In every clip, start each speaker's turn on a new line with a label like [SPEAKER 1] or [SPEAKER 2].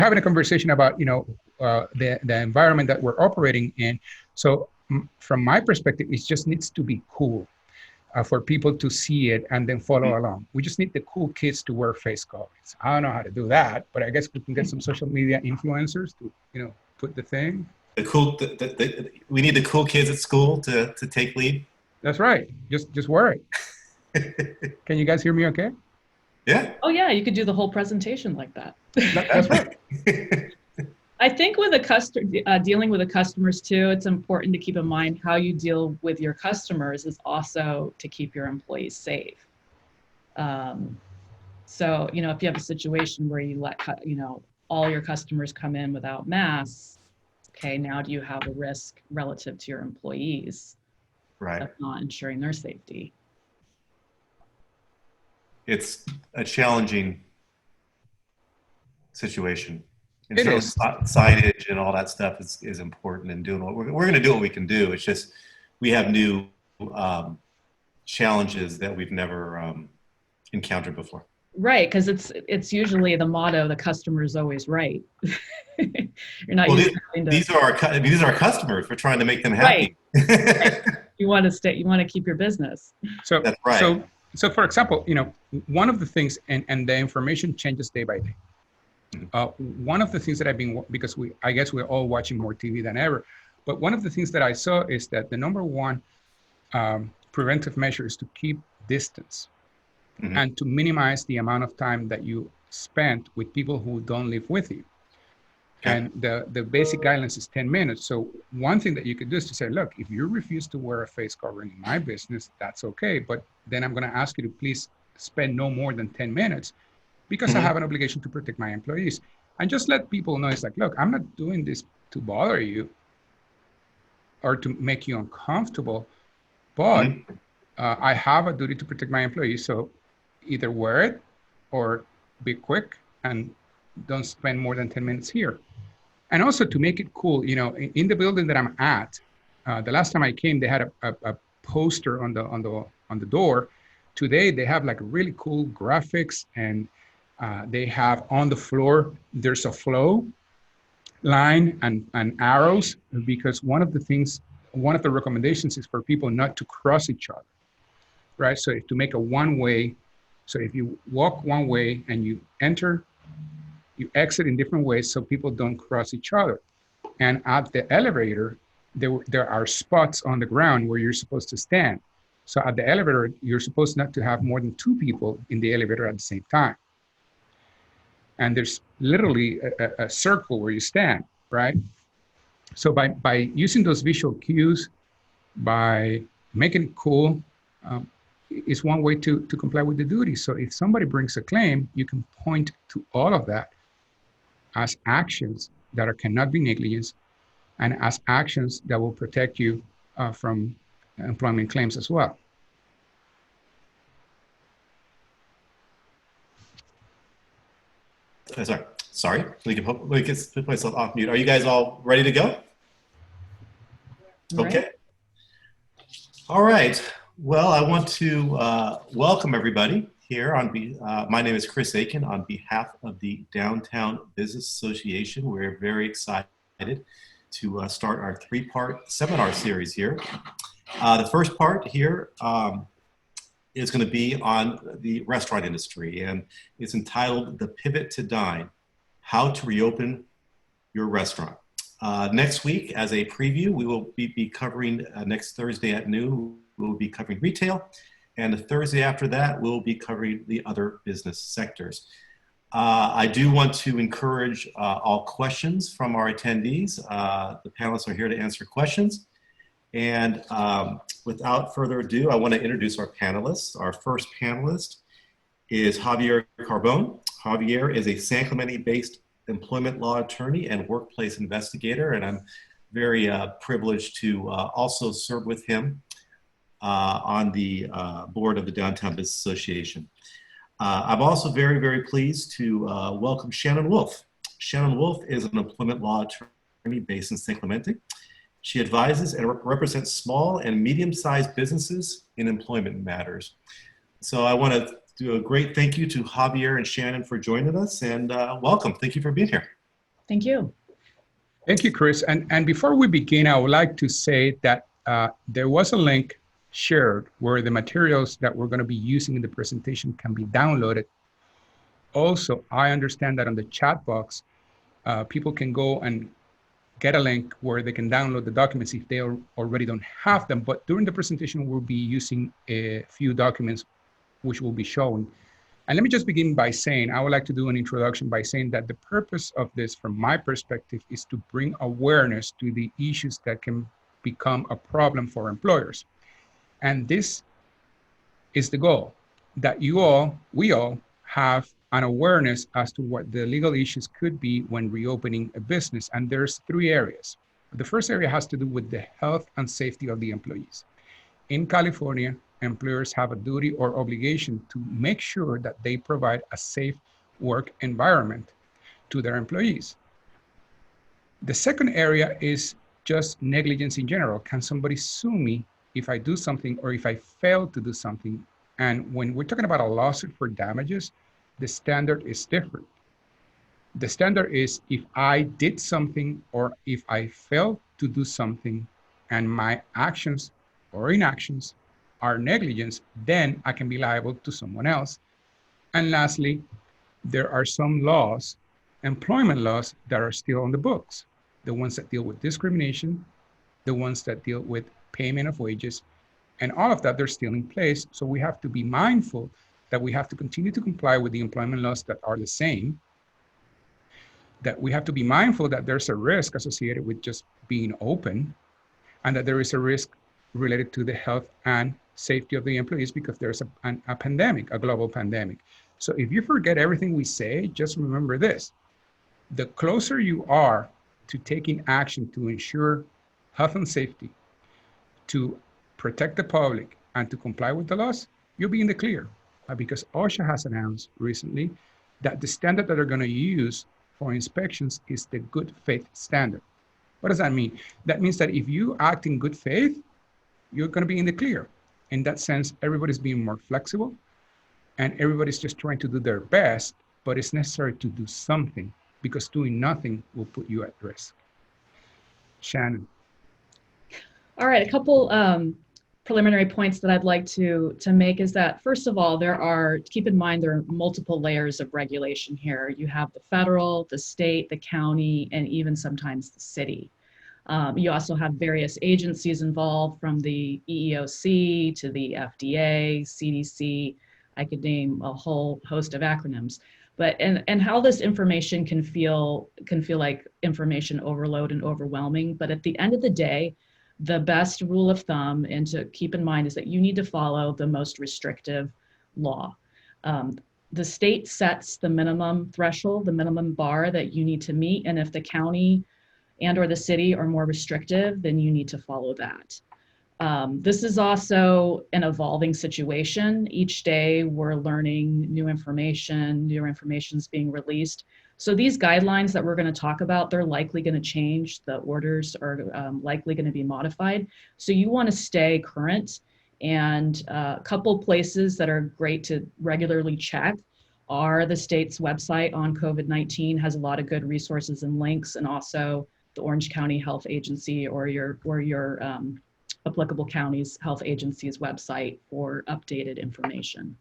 [SPEAKER 1] having a conversation about, the environment that we're operating in. So from my perspective, it just needs to be cool for people to see it and then follow along. We just need the cool kids to wear face coverings. I don't know how to do that, but I guess we can get some social media influencers to, put the thing.
[SPEAKER 2] We need the cool kids at school to take lead.
[SPEAKER 1] That's right. Just wear it. Can you guys hear me okay?
[SPEAKER 2] Yeah.
[SPEAKER 3] Oh yeah, you could do the whole presentation like that.
[SPEAKER 1] That's right.
[SPEAKER 3] I think with dealing with the customers too, it's important to keep in mind how you deal with your customers is also to keep your employees safe. So, if you have a situation where you let, all your customers come in without masks, okay, now do you have a risk relative to your employees of not ensuring their safety?
[SPEAKER 2] It's a challenging situation. And
[SPEAKER 1] It
[SPEAKER 2] so
[SPEAKER 1] is.
[SPEAKER 2] signage and all that stuff is important, and doing what we're going to do what we can do. It's just we have new challenges that we've never encountered before.
[SPEAKER 3] Right, because it's usually the motto: the customer is always right. You're not.
[SPEAKER 2] Well, these are our customers. We're trying to make them happy.
[SPEAKER 3] Right. You want to keep your business.
[SPEAKER 1] So
[SPEAKER 2] that's right.
[SPEAKER 1] So for example, one of the things, and the information changes day by day. One of the things that I've been, because I guess we're all watching more TV than ever, but one of the things that I saw is that the number one preventive measure is to keep distance and to minimize the amount of time that you spend with people who don't live with you. And the basic guidelines is 10 minutes. So one thing that you could do is to say, look, if you refuse to wear a face covering in my business, that's okay. But then I'm going to ask you to please spend no more than 10 minutes because I have an obligation to protect my employees. And just let people know, it's like, look, I'm not doing this to bother you or to make you uncomfortable, but I have a duty to protect my employees. So either wear it or be quick and don't spend more than 10 minutes here. And also to make it cool, in the building that I'm at, the last time I came, they had a poster on the door. Today, they have like really cool graphics, and they have on the floor, there's a flow line and arrows, because one of the recommendations is for people not to cross each other, right? So to make a one-way, so if you walk one way and you exit in different ways so people don't cross each other. And at the elevator, there are spots on the ground where you're supposed to stand. So at the elevator, you're supposed not to have more than 2 people in the elevator at the same time. And there's literally a circle where you stand, right? So by using those visual cues, by making it cool, is one way to comply with the duty. So if somebody brings a claim, you can point to all of that as actions that cannot be negligence, and as actions that will protect you from employment claims as well.
[SPEAKER 2] Sorry. We can put myself off mute. Are you guys all ready to go?
[SPEAKER 3] Right.
[SPEAKER 2] Okay. All right. Well, I want to welcome everybody here. My name is Chris Aiken. On behalf of the Downtown Business Association, we're very excited to start our 3-part seminar series here. The first part here is going to be on the restaurant industry, and it's entitled The Pivot to Dine: How to Reopen Your Restaurant. Next week, as a preview, we will be covering next Thursday at noon, we'll be covering retail. And the Thursday after that, we'll be covering the other business sectors. I do want to encourage all questions from our attendees. The panelists are here to answer questions. And without further ado, I want to introduce our panelists. Our first panelist is Javier Carbone. Javier is a San Clemente-based employment law attorney and workplace investigator, and I'm very privileged to also serve with him on the board of the Downtown Business Association. I'm also very, very pleased to welcome Shannon Wolf. Shannon Wolf is an employment law attorney based in San Clemente. She advises and represents small and medium-sized businesses in employment matters. So I want to do a great thank you to Javier and Shannon for joining us, and welcome. Thank you for being here.
[SPEAKER 3] Thank you.
[SPEAKER 1] Thank you, Chris. And before we begin, I would like to say that there was a link shared where the materials that we're going to be using in the presentation can be downloaded. Also, I understand that on the chat box, people can go and get a link where they can download the documents if they already don't have them. But during the presentation, we'll be using a few documents which will be shown. And let me just begin by saying, I would like to do an introduction by saying that the purpose of this, from my perspective, is to bring awareness to the issues that can become a problem for employers. And this is the goal, that we all have an awareness as to what the legal issues could be when reopening a business. And there's three areas. The first area has to do with the health and safety of the employees. In California, employers have a duty or obligation to make sure that they provide a safe work environment to their employees. The second area is just negligence in general. Can somebody sue me if I do something or if I fail to do something? And when we're talking about a lawsuit for damages, the standard is different. The standard is if I did something or if I failed to do something and my actions or inactions are negligence, then I can be liable to someone else. And lastly, there are some laws, employment laws, that are still on the books. The ones that deal with discrimination, the ones that deal with payment of wages, and all of that, they're still in place. So we have to be mindful that we have to continue to comply with the employment laws that are the same, that we have to be mindful that there's a risk associated with just being open, and that there is a risk related to the health and safety of the employees because there's a pandemic, a global pandemic. So if you forget everything we say, just remember this. The closer you are to taking action to ensure health and safety, to protect the public, and to comply with the laws, you'll be in the clear. Because OSHA has announced recently that the standard that they're going to use for inspections is the good faith standard. What does that mean? That means that if you act in good faith, you're going to be in the clear. In that sense, everybody's being more flexible and everybody's just trying to do their best, but it's necessary to do something because doing nothing will put you at risk. Shannon.
[SPEAKER 3] All right, a couple preliminary points that I'd like to make is that, first of all, keep in mind, there are multiple layers of regulation here. You have the federal, the state, the county, and even sometimes the city. You also have various agencies involved, from the EEOC to the FDA, CDC. I could name a whole host of acronyms. But and how this information can feel like information overload and overwhelming. But at the end of the day, the best rule of thumb and to keep in mind is that you need to follow the most restrictive law. The state sets the minimum threshold, the minimum bar that you need to meet. And if the county and or the city are more restrictive, then you need to follow that. This is also an evolving situation. Each day we're learning new information is being released. So these guidelines that we're going to talk about, they're likely going to change. The orders are likely going to be modified. So you want to stay current, and a couple places that are great to regularly check are the state's website on COVID-19 has a lot of good resources and links, and also the Orange County Health Agency or your applicable county's health agency's website for updated information.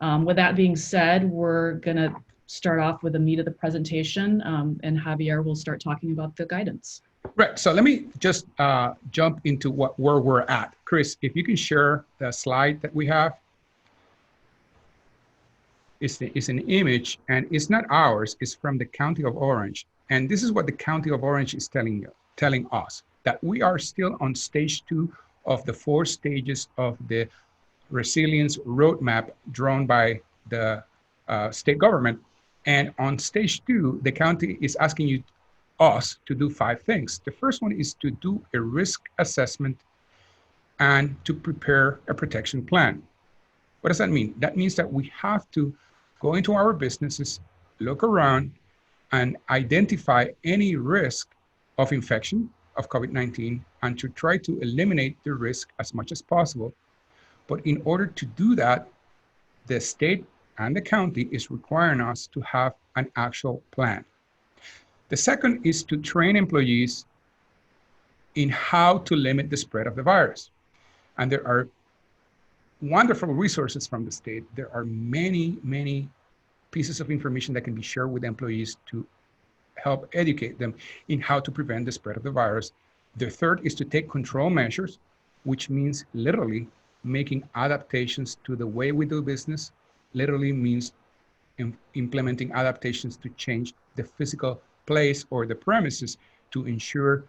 [SPEAKER 3] With that being said, we're going to start off with the meat of the presentation, and Javier will start talking about the guidance.
[SPEAKER 1] Right, so let me just jump into where we're at. Chris, if you can share the slide that we have. It's an image, and it's not ours, it's from the County of Orange. And this is what the County of Orange is telling us, that we are still on stage 2 of the 4 stages of the resilience roadmap drawn by the state government. And on stage 2, the county is asking us to do 5 things. The first one is to do a risk assessment and to prepare a protection plan. What does that mean? That means that we have to go into our businesses, look around, and identify any risk of infection of COVID-19 and to try to eliminate the risk as much as possible. But in order to do that, the state and the county is requiring us to have an actual plan. The second is to train employees in how to limit the spread of the virus. And there are wonderful resources from the state. There are many, many pieces of information that can be shared with employees to help educate them in how to prevent the spread of the virus. The third is to take control measures, which means literally making adaptations to the way we do business, literally means implementing adaptations to change the physical place or the premises to ensure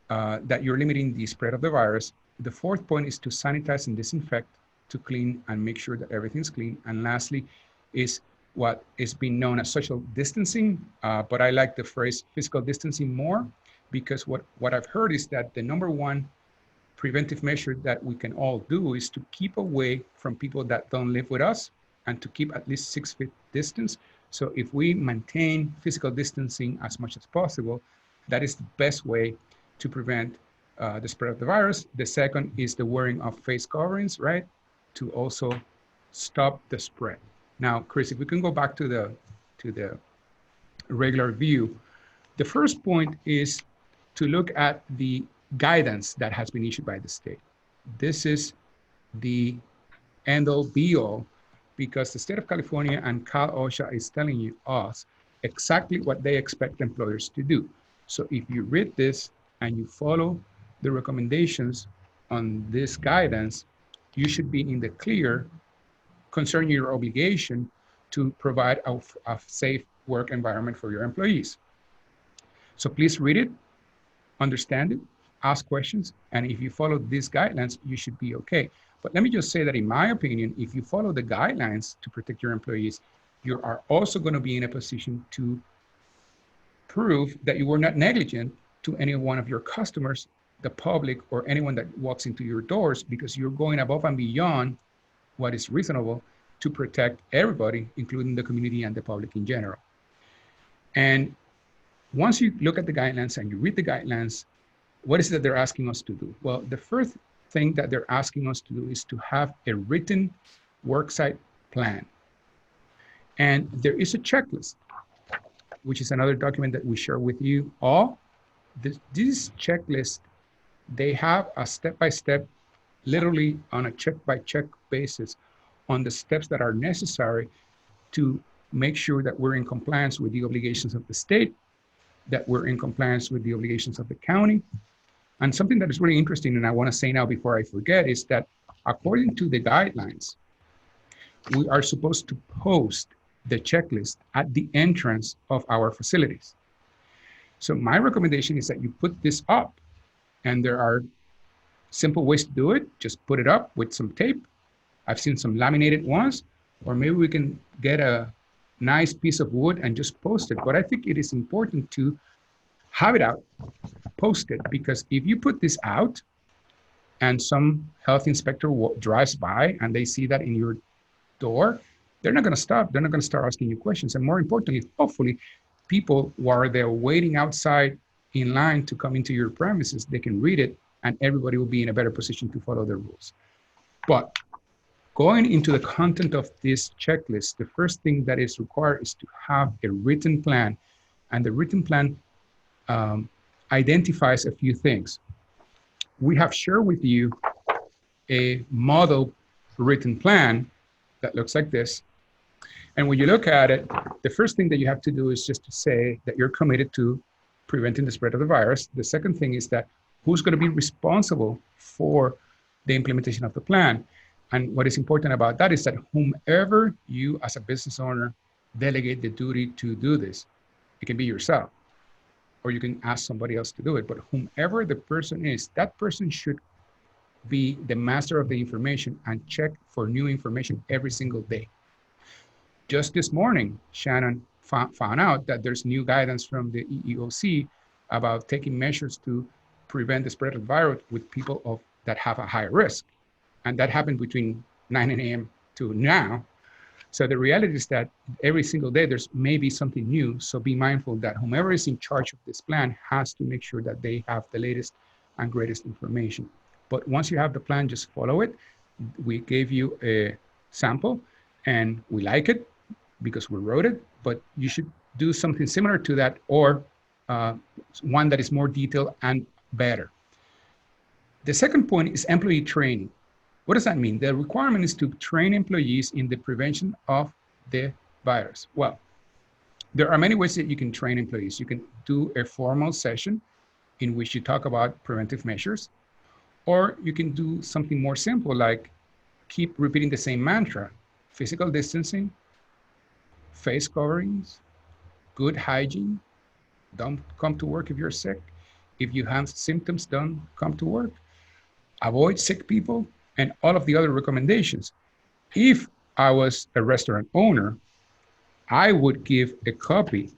[SPEAKER 1] that you're limiting the spread of the virus. The fourth point is to sanitize and disinfect, to clean and make sure that everything's clean. And lastly is what is being known as social distancing, but I like the phrase physical distancing more, because what I've heard is that the number one preventive measure that we can all do is to keep away from people that don't live with us and to keep at least 6 feet distance. So if we maintain physical distancing as much as possible, that is the best way to prevent the spread of the virus. The second is the wearing of face coverings, right? To also stop the spread. Now, Chris, if we can go back to the regular view, the first point is to look at the guidance that has been issued by the state. This is the end-all be-all, because the state of California and Cal OSHA is telling us exactly what they expect employers to do. So if you read this and you follow the recommendations on this guidance, you should be in the clear concerning your obligation to provide a safe work environment for your employees. So please read it, understand it, ask questions, and if you follow these guidelines, you should be okay. But let me just say that in my opinion, if you follow the guidelines to protect your employees, you are also going to be in a position to prove that you were not negligent to any one of your customers, the public, or anyone that walks into your doors, because you're going above and beyond what is reasonable to protect everybody, including the community and the public in general. And once you look at the guidelines and you read the guidelines, what is it that they're asking us to do? Well, the first thing that they're asking us to do is to have a written worksite plan. And there is a checklist, which is another document that we share with you all. This checklist, they have a step-by-step, literally on a check-by-check basis on the steps that are necessary to make sure that we're in compliance with the obligations of the state, that we're in compliance with the obligations of the county. And something that is really interesting, and I want to say now before I forget, is that according to the guidelines, we are supposed to post the checklist at the entrance of our facilities. So my recommendation is that you put this up, and there are simple ways to do it. Just put it up with some tape. I've seen some laminated ones, or maybe we can get a nice piece of wood and just post it. But I think it is important to have it out, post it, because if you put this out and some health inspector drives by and they see that in your door, they're not going to stop. They're not going to start asking you questions. And more importantly, hopefully, people while they're waiting outside in line to come into your premises, they can read it and everybody will be in a better position to follow the rules. But going into the content of this checklist, the first thing that is required is to have a written plan. And the written plan identifies a few things. We have shared with you a model written plan that looks like this. And when you look at it, the first thing that you have to do is just to say that you're committed to preventing the spread of the virus. The second thing is that who's going to be responsible for the implementation of the plan. And what is important about that is that whomever you as a business owner delegate the duty to do this, it can be yourself, or you can ask somebody else to do it. But whomever the person is, that person should be the master of the information and check for new information every single day. Just this morning, Shannon found out that there's new guidance from the EEOC about taking measures to prevent the spread of the virus with people that have a higher risk. And that happened between 9 a.m. to now. So the reality is that every single day there's maybe something new. So be mindful that whomever is in charge of this plan has to make sure that they have the latest and greatest information. But once you have the plan, just follow it. We gave you a sample and we like it because we wrote it, but you should do something similar to that or one that is more detailed and better. The second point is employee training. What does that mean? The requirement is to train employees in the prevention of the virus. Well, there are many ways that you can train employees. You can do a formal session in which you talk about preventive measures, or you can do something more simple like keep repeating the same mantra: physical distancing, face coverings, good hygiene, don't come to work if you're sick. If you have symptoms, don't come to work. Avoid sick people, and all of the other recommendations. If I was a restaurant owner, I would give a copy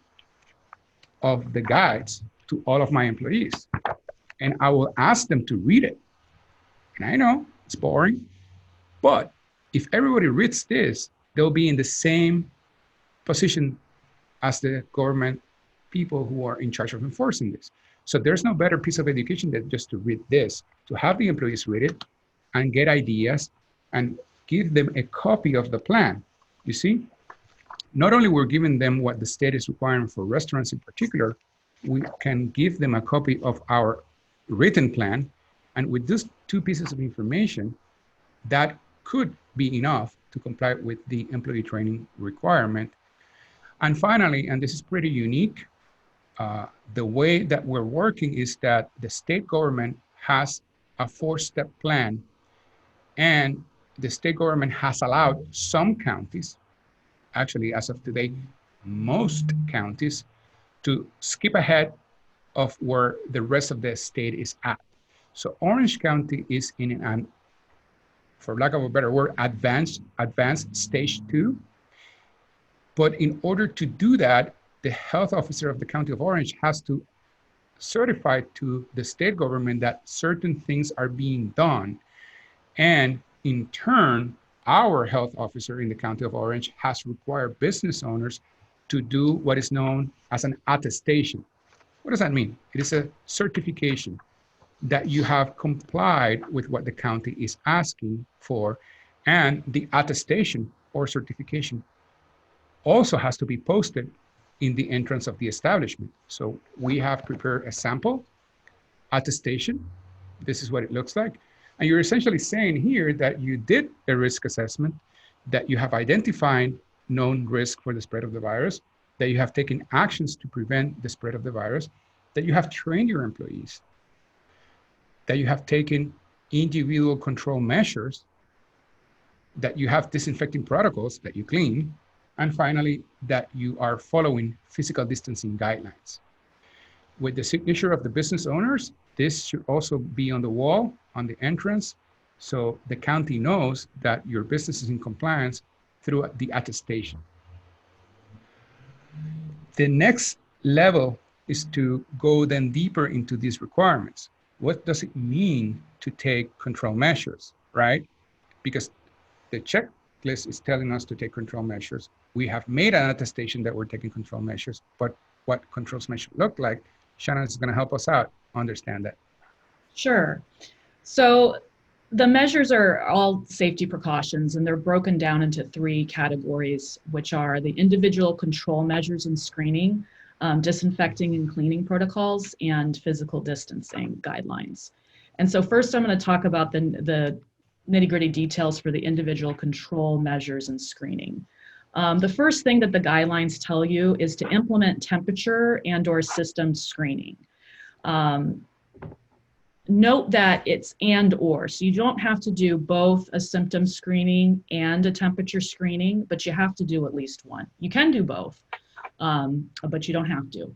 [SPEAKER 1] of the guides to all of my employees, and I will ask them to read it. And I know it's boring, but if everybody reads this, they'll be in the same position as the government people who are in charge of enforcing this. So there's no better piece of education than just to read this, to have the employees read it and get ideas and give them a copy of the plan. You see, not only we're giving them what the state is requiring for restaurants in particular, we can give them a copy of our written plan. And with these two pieces of information, that could be enough to comply with the employee training requirement. And finally, and this is pretty unique, the way that we're working is that the state government has a 4-step plan, and the state government has allowed some counties, actually as of today, most counties, to skip ahead of where the rest of the state is at. So Orange County is in an, for lack of a better word, advanced stage 2. But in order to do that, the health officer of the County of Orange has to certify to the state government that certain things are being done. And in turn, our health officer in the County of Orange has required business owners to do what is known as an attestation. What does that mean? It is a certification that you have complied with what the county is asking for, and the attestation or certification also has to be posted in the entrance of the establishment. So we have prepared a sample attestation. This is what it looks like. And you're essentially saying here that you did a risk assessment, that you have identified known risk for the spread of the virus, that you have taken actions to prevent the spread of the virus, that you have trained your employees, that you have taken individual control measures, that you have disinfecting protocols that you clean, and finally, that you are following physical distancing guidelines. With the signature of the business owners, this should also be on the wall, on the entrance, so the county knows that your business is in compliance through the attestation. The next level is to go then deeper into these requirements. What does it mean to take control measures, right? Because the checklist is telling us to take control measures. We have made an attestation that we're taking control measures, but what control measures look like, Shannon is going to help us out understand that.
[SPEAKER 3] Sure. So the measures are all safety precautions, and they're broken down into 3 categories, which are the individual control measures and screening, disinfecting and cleaning protocols, and physical distancing guidelines. And so first I'm going to talk about the nitty-gritty details for the individual control measures and screening. The first thing that the guidelines tell you is to implement temperature and/or system screening. Note that it's and/or, so you don't have to do both a symptom screening and a temperature screening, but you have to do at least one. You can do both, but you don't have to.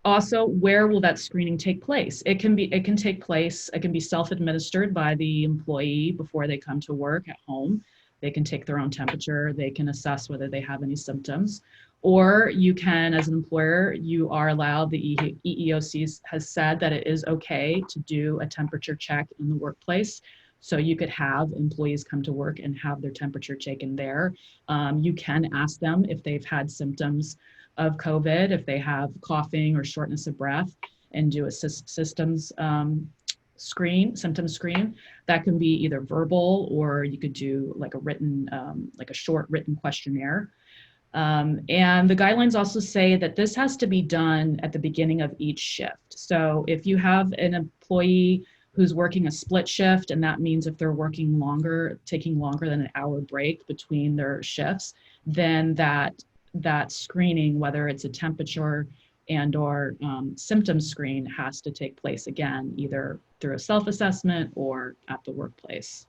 [SPEAKER 3] Also, where will that screening take place? It can be self-administered by the employee before they come to work at home. They can take their own temperature. They can assess whether they have any symptoms. Or you can, as an employer, you are allowed, the EEOC has said that it is okay to do a temperature check in the workplace. So you could have employees come to work and have their temperature taken there. You can ask them if they've had symptoms of COVID, if they have coughing or shortness of breath, and do a symptom screen. That can be either verbal, or you could do like a written, like a short written questionnaire. And the guidelines also say that this has to be done at the beginning of each shift. So if you have an employee who's working a split shift, and that means if they're working longer, taking longer than an hour break between their shifts, then that screening, whether it's a temperature and or symptom screen, has to take place again, either through a self-assessment or at the workplace.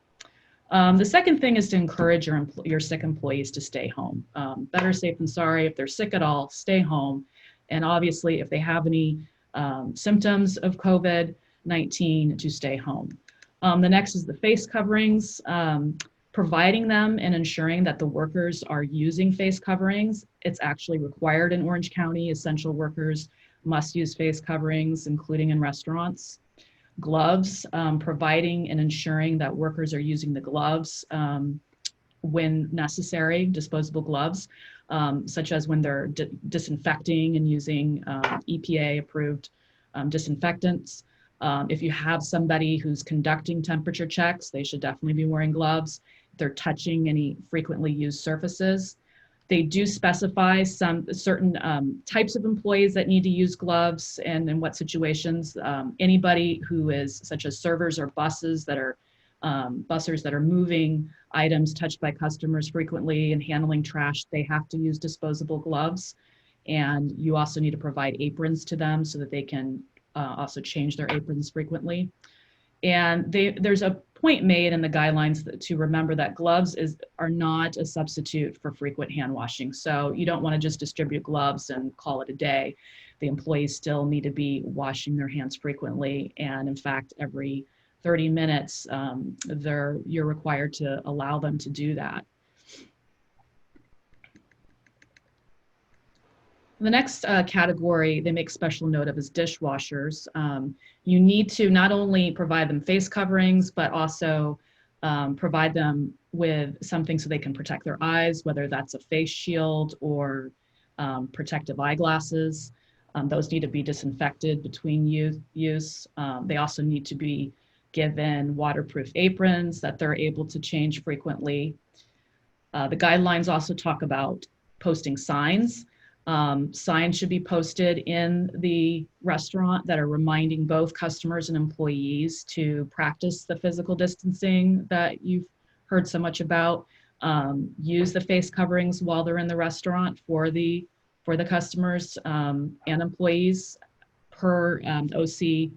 [SPEAKER 3] The second thing is to encourage your sick employees to stay home. Better safe than sorry. If they're sick at all, stay home. And obviously, if they have any symptoms of COVID-19, to stay home. The next is the face coverings, providing them and ensuring that the workers are using face coverings. It's actually required in Orange County. Essential workers must use face coverings, including in restaurants. Gloves, providing and ensuring that workers are using the gloves when necessary, disposable gloves, such as when they're disinfecting and using EPA approved disinfectants. If you have somebody who's conducting temperature checks, they should definitely be wearing gloves. If they're touching any frequently used surfaces. They do specify some certain types of employees that need to use gloves and in what situations. Anybody who is, such as servers or bussers that are moving items touched by customers frequently and handling trash, they have to use disposable gloves. And you also need to provide aprons to them so that they can also change their aprons frequently. And there's a point made in the guidelines to remember that gloves are not a substitute for frequent hand washing. So you don't want to just distribute gloves and call it a day. The employees still need to be washing their hands frequently. And in fact, every 30 minutes, you're required to allow them to do that. The next category they make special note of is dishwashers. You need to not only provide them face coverings, but also provide them with something so they can protect their eyes, whether that's a face shield or protective eyeglasses. Those need to be disinfected between use. They also need to be given waterproof aprons that they're able to change frequently. The guidelines also talk about posting signs. Signs should be posted in the restaurant that are reminding both customers and employees to practice the physical distancing that you've heard so much about. Use the face coverings while they're in the restaurant for the customers and employees. Per OC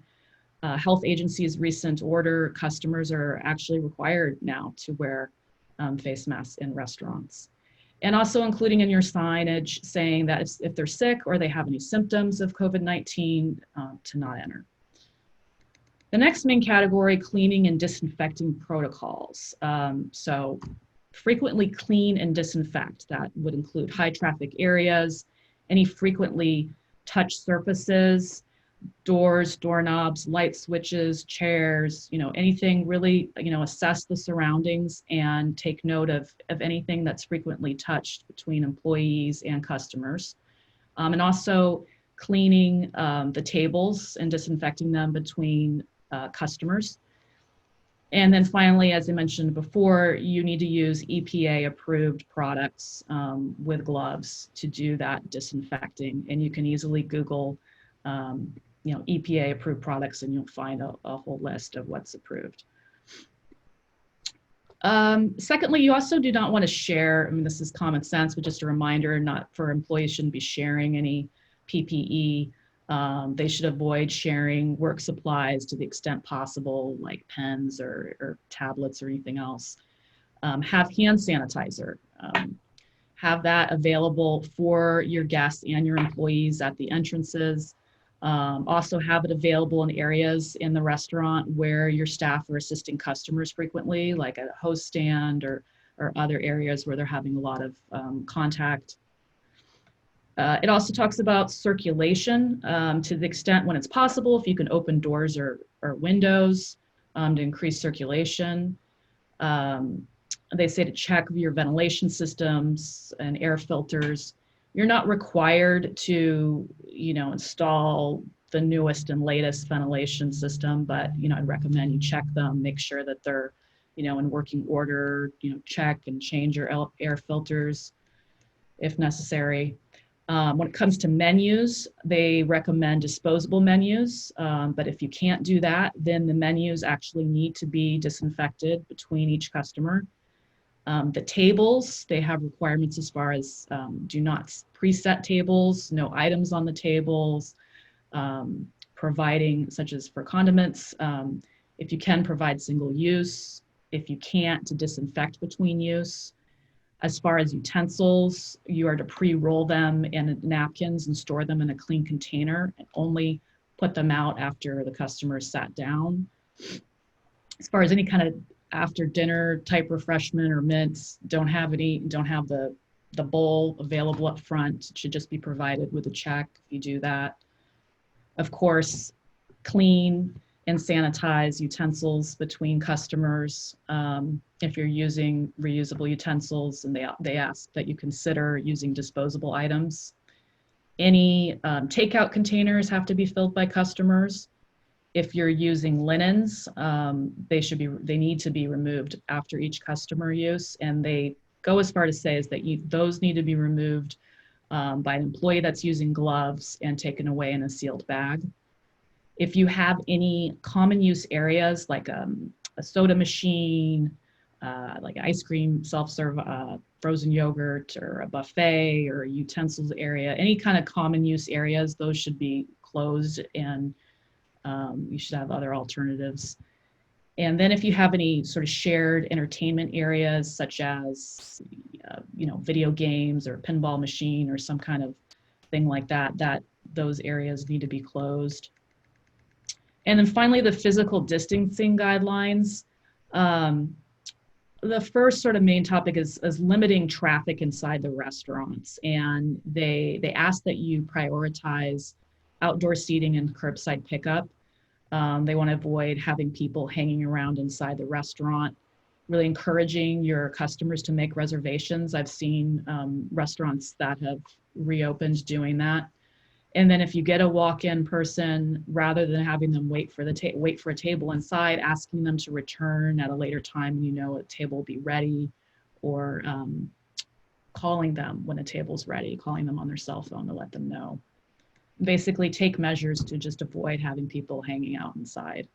[SPEAKER 3] Health Agency's recent order, customers are actually required now to wear face masks in restaurants. And also including in your signage saying that if they're sick or they have any symptoms of COVID-19, to not enter. The next main category, cleaning and disinfecting protocols. So frequently clean and disinfect. That would include high traffic areas, any frequently touched surfaces, doors, doorknobs, light switches, chairs, anything really, assess the surroundings and take note of anything that's frequently touched between employees and customers. And also cleaning the tables and disinfecting them between customers. And then finally, as I mentioned before, you need to use EPA approved products with gloves to do that disinfecting. And you can easily Google EPA approved products and you'll find a whole list of what's approved. Secondly, you also do not want to share, this is common sense, but just a reminder, not for employees shouldn't be sharing any PPE. They should avoid sharing work supplies to the extent possible, like pens or tablets or anything else. Have hand sanitizer. Have that available for your guests and your employees at the entrances. Also have it available in areas in the restaurant where your staff are assisting customers frequently, like a host stand or other areas where they're having a lot of contact. It also talks about circulation to the extent when it's possible, if you can open doors or windows to increase circulation. They say to check your ventilation systems and air filters. You're not required to, install the newest and latest ventilation system, but, I'd recommend you check them, make sure that they're, in working order, check and change your air filters. if necessary. When it comes to menus, they recommend disposable menus, but if you can't do that, then the menus actually need to be disinfected between each customer. The tables, they have requirements as far as do not preset tables, no items on the tables, providing, such as for condiments, if you can provide single use, if you can't, to disinfect between use. As far as utensils, you are to pre-roll them in napkins and store them in a clean container and only put them out after the customer sat down. As far as any kind of after dinner type refreshment or mints, don't have the bowl available up front. It should just be provided with a check if you do that. Of course, clean and sanitize utensils between customers. If you're using reusable utensils, and they ask that you consider using disposable items. Any takeout containers have to be filled by customers. If you're using linens, they need to be removed after each customer use, and they go as far to say is that those need to be removed by an employee that's using gloves and taken away in a sealed bag. If you have any common use areas like a soda machine, like ice cream, self-serve frozen yogurt, or a buffet, or a utensils area, any kind of common use areas, those should be closed, and you should have other alternatives. And then if you have any sort of shared entertainment areas, such as video games or a pinball machine or some kind of thing like that, those areas need to be closed. And then finally, the physical distancing guidelines. The first sort of main topic is limiting traffic inside the restaurants. And they ask that you prioritize outdoor seating and curbside pickup. They want to avoid having people hanging around inside the restaurant, really encouraging your customers to make reservations. I've seen restaurants that have reopened doing that. And then if you get a walk-in person, rather than having them wait for a table inside, asking them to return at a later time when a table will be ready, or calling them when a table's ready, calling them on their cell phone to let them know. Basically take measures to just avoid having people hanging out inside.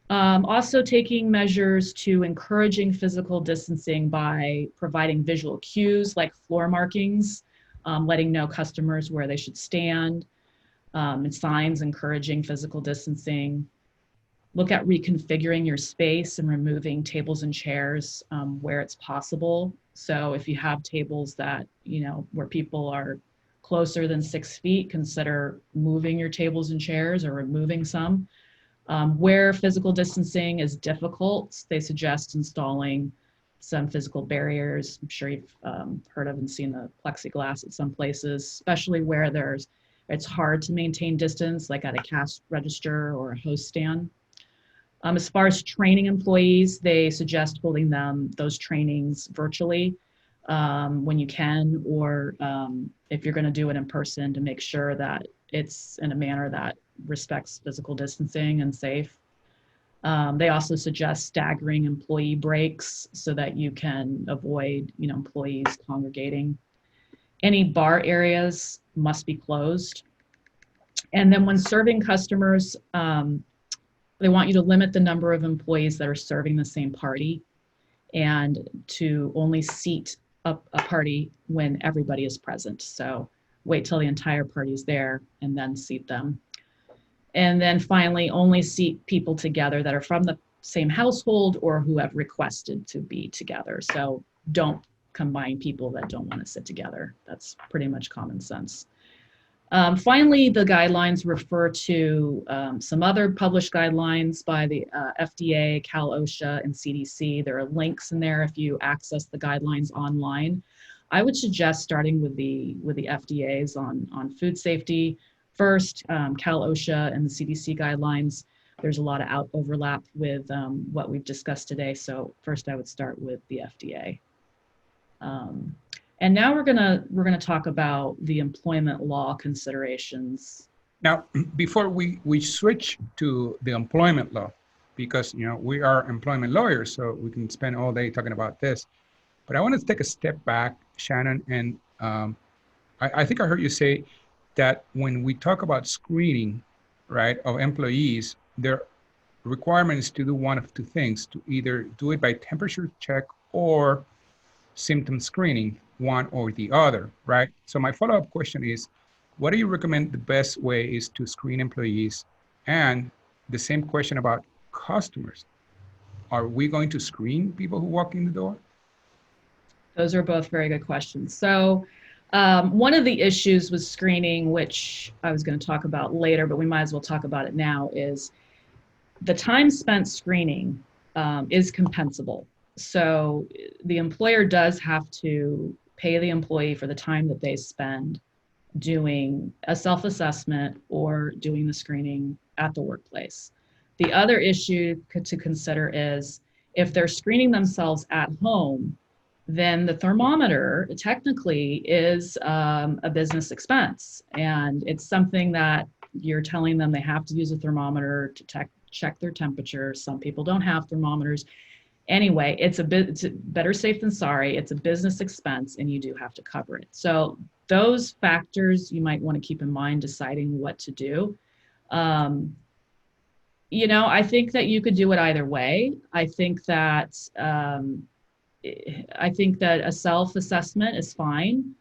[SPEAKER 3] Also taking measures to encouraging physical distancing by providing visual cues like floor markings, letting know customers where they should stand, and signs encouraging physical distancing. Look at reconfiguring your space and removing tables and chairs where it's possible. So if you have tables that, where people are closer than 6 feet, consider moving your tables and chairs or removing some. Where physical distancing is difficult, they suggest installing some physical barriers. I'm sure you've heard of and seen the plexiglass at some places, especially where it's hard to maintain distance, like at a cash register or a host stand. As far as training employees, they suggest holding those trainings virtually when you can, or if you're going to do it in person, to make sure that it's in a manner that respects physical distancing and safe. They also suggest staggering employee breaks so that you can avoid, employees congregating. Any bar areas must be closed. And then when serving customers, they want you to limit the number of employees that are serving the same party, and to only seat a party when everybody is present. So wait till the entire party is there and then seat them. And then finally, only seat people together that are from the same household or who have requested to be together. So don't combine people that don't want to sit together. That's pretty much common sense. Finally, the guidelines refer to some other published guidelines by the FDA, Cal OSHA, and CDC. There are links in there if you access the guidelines online. I would suggest starting with the FDA's on food safety. First, Cal OSHA and the CDC guidelines, there's a lot of overlap with what we've discussed today. So first I would start with the FDA. And now we're gonna talk about the employment law considerations.
[SPEAKER 1] Now, before we switch to the employment law, because we are employment lawyers, so we can spend all day talking about this. But I want to take a step back Shannon, and I think I heard you say that when we talk about screening, right, of employees, their requirement is to do one of two things: to either do it by temperature check or symptom screening, one or the other, right? So my follow-up question is, what do you recommend the best way is to screen employees? And the same question about customers. Are we going to screen people who walk in the door?
[SPEAKER 3] Those are both very good questions. So one of the issues with screening, which I was going to talk about later, but we might as well talk about it now, is the time spent screening is compensable. So the employer does have to pay the employee for the time that they spend doing a self-assessment or doing the screening at the workplace. The other issue to consider is if they're screening themselves at home, then the thermometer technically is a business expense. And it's something that you're telling them they have to use a thermometer to check their temperature. Some people don't have thermometers. Anyway, it's better safe than sorry. It's a business expense and you do have to cover it. So those factors you might want to keep in mind deciding what to do. You know, I think that you could do it either way. I think that a self-assessment is fine.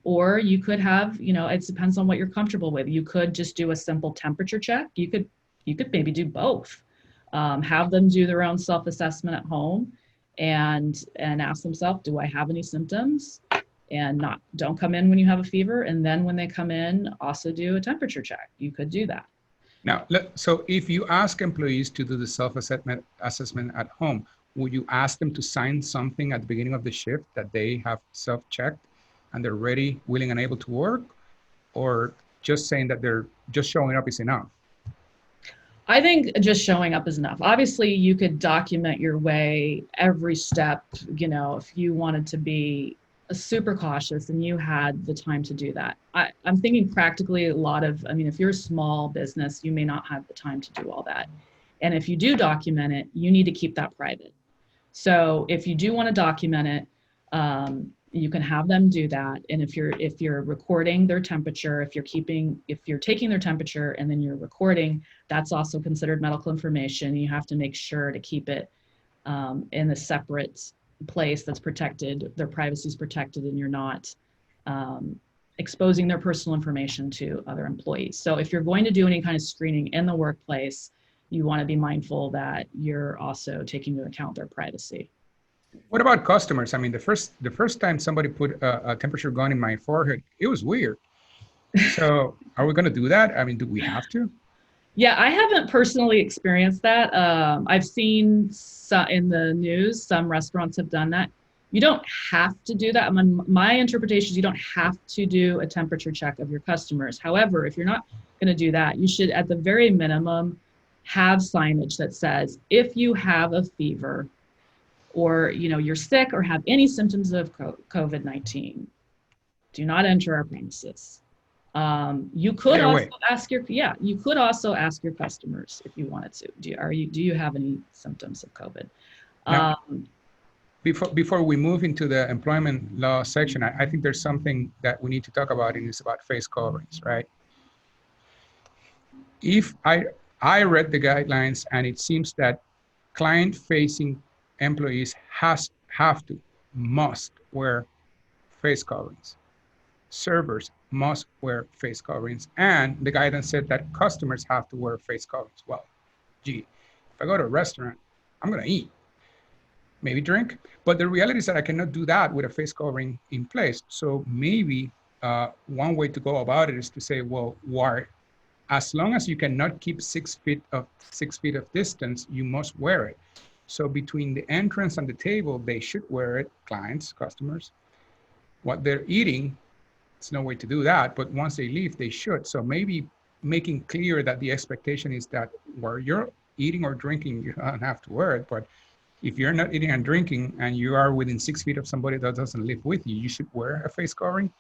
[SPEAKER 3] Or you could have, you know, it depends on what you're comfortable with. You could just do a simple temperature check. You could maybe do both. Have them do their own self-assessment at home and ask themselves, do I have any symptoms? And don't come in when you have a fever. And then when they come in, also do a temperature check. You could do that.
[SPEAKER 1] Now, so if you ask employees to do the self-assessment at home, would you ask them to sign something at the beginning of the shift that they have self-checked and they're ready, willing, and able to work? Or just saying that they're just showing up is enough?
[SPEAKER 3] I think just showing up is enough. Obviously, you could document your way every step, you know, if you wanted to be super cautious and you had the time to do that. I'm thinking practically if you're a small business, you may not have the time to do all that. And if you do document it, you need to keep that private. So if you do want to document it, you can have them do that. And if you're recording their temperature, if you're taking their temperature and then you're recording, that's also considered medical information. You have to make sure to keep it in a separate place that's protected, their privacy is protected, and you're not exposing their personal information to other employees. So if you're going to do any kind of screening in the workplace, you want to be mindful that you're also taking into account their privacy.
[SPEAKER 1] What about customers? I mean, the first time somebody put a temperature gun in my forehead, it was weird. So are we going to do that? I mean, do we have to?
[SPEAKER 3] Yeah, I haven't personally experienced that. I've seen in the news, some restaurants have done that. You don't have to do that. My interpretation is you don't have to do a temperature check of your customers. However, if you're not going to do that, you should at the very minimum have signage that says, if you have a fever or you're sick or have any symptoms of COVID-19, do not enter our premises. You could also ask your customers if you wanted to. Do you have any symptoms of COVID?
[SPEAKER 1] Now, before we move into the employment law section, I think there's something that we need to talk about, and it's about face coverings, right? If I read the guidelines, and it seems that client-facing employees must wear face coverings. Servers must wear face coverings, and the guidance said that customers have to wear face coverings. Well, gee, if I go to a restaurant, I'm going to eat, maybe drink, but the reality is that I cannot do that with a face covering in place. So maybe one way to go about it is to say, well, as long as you cannot keep 6 feet of distance, you must wear it. So between the entrance and the table, they should wear it, clients, customers. What they're eating, it's no way to do that, but once they leave, they should. So maybe making clear that the expectation is that where you're eating or drinking, you don't have to wear it. But if you're not eating and drinking and you are within 6 feet of somebody that doesn't live with you, you should wear a face covering.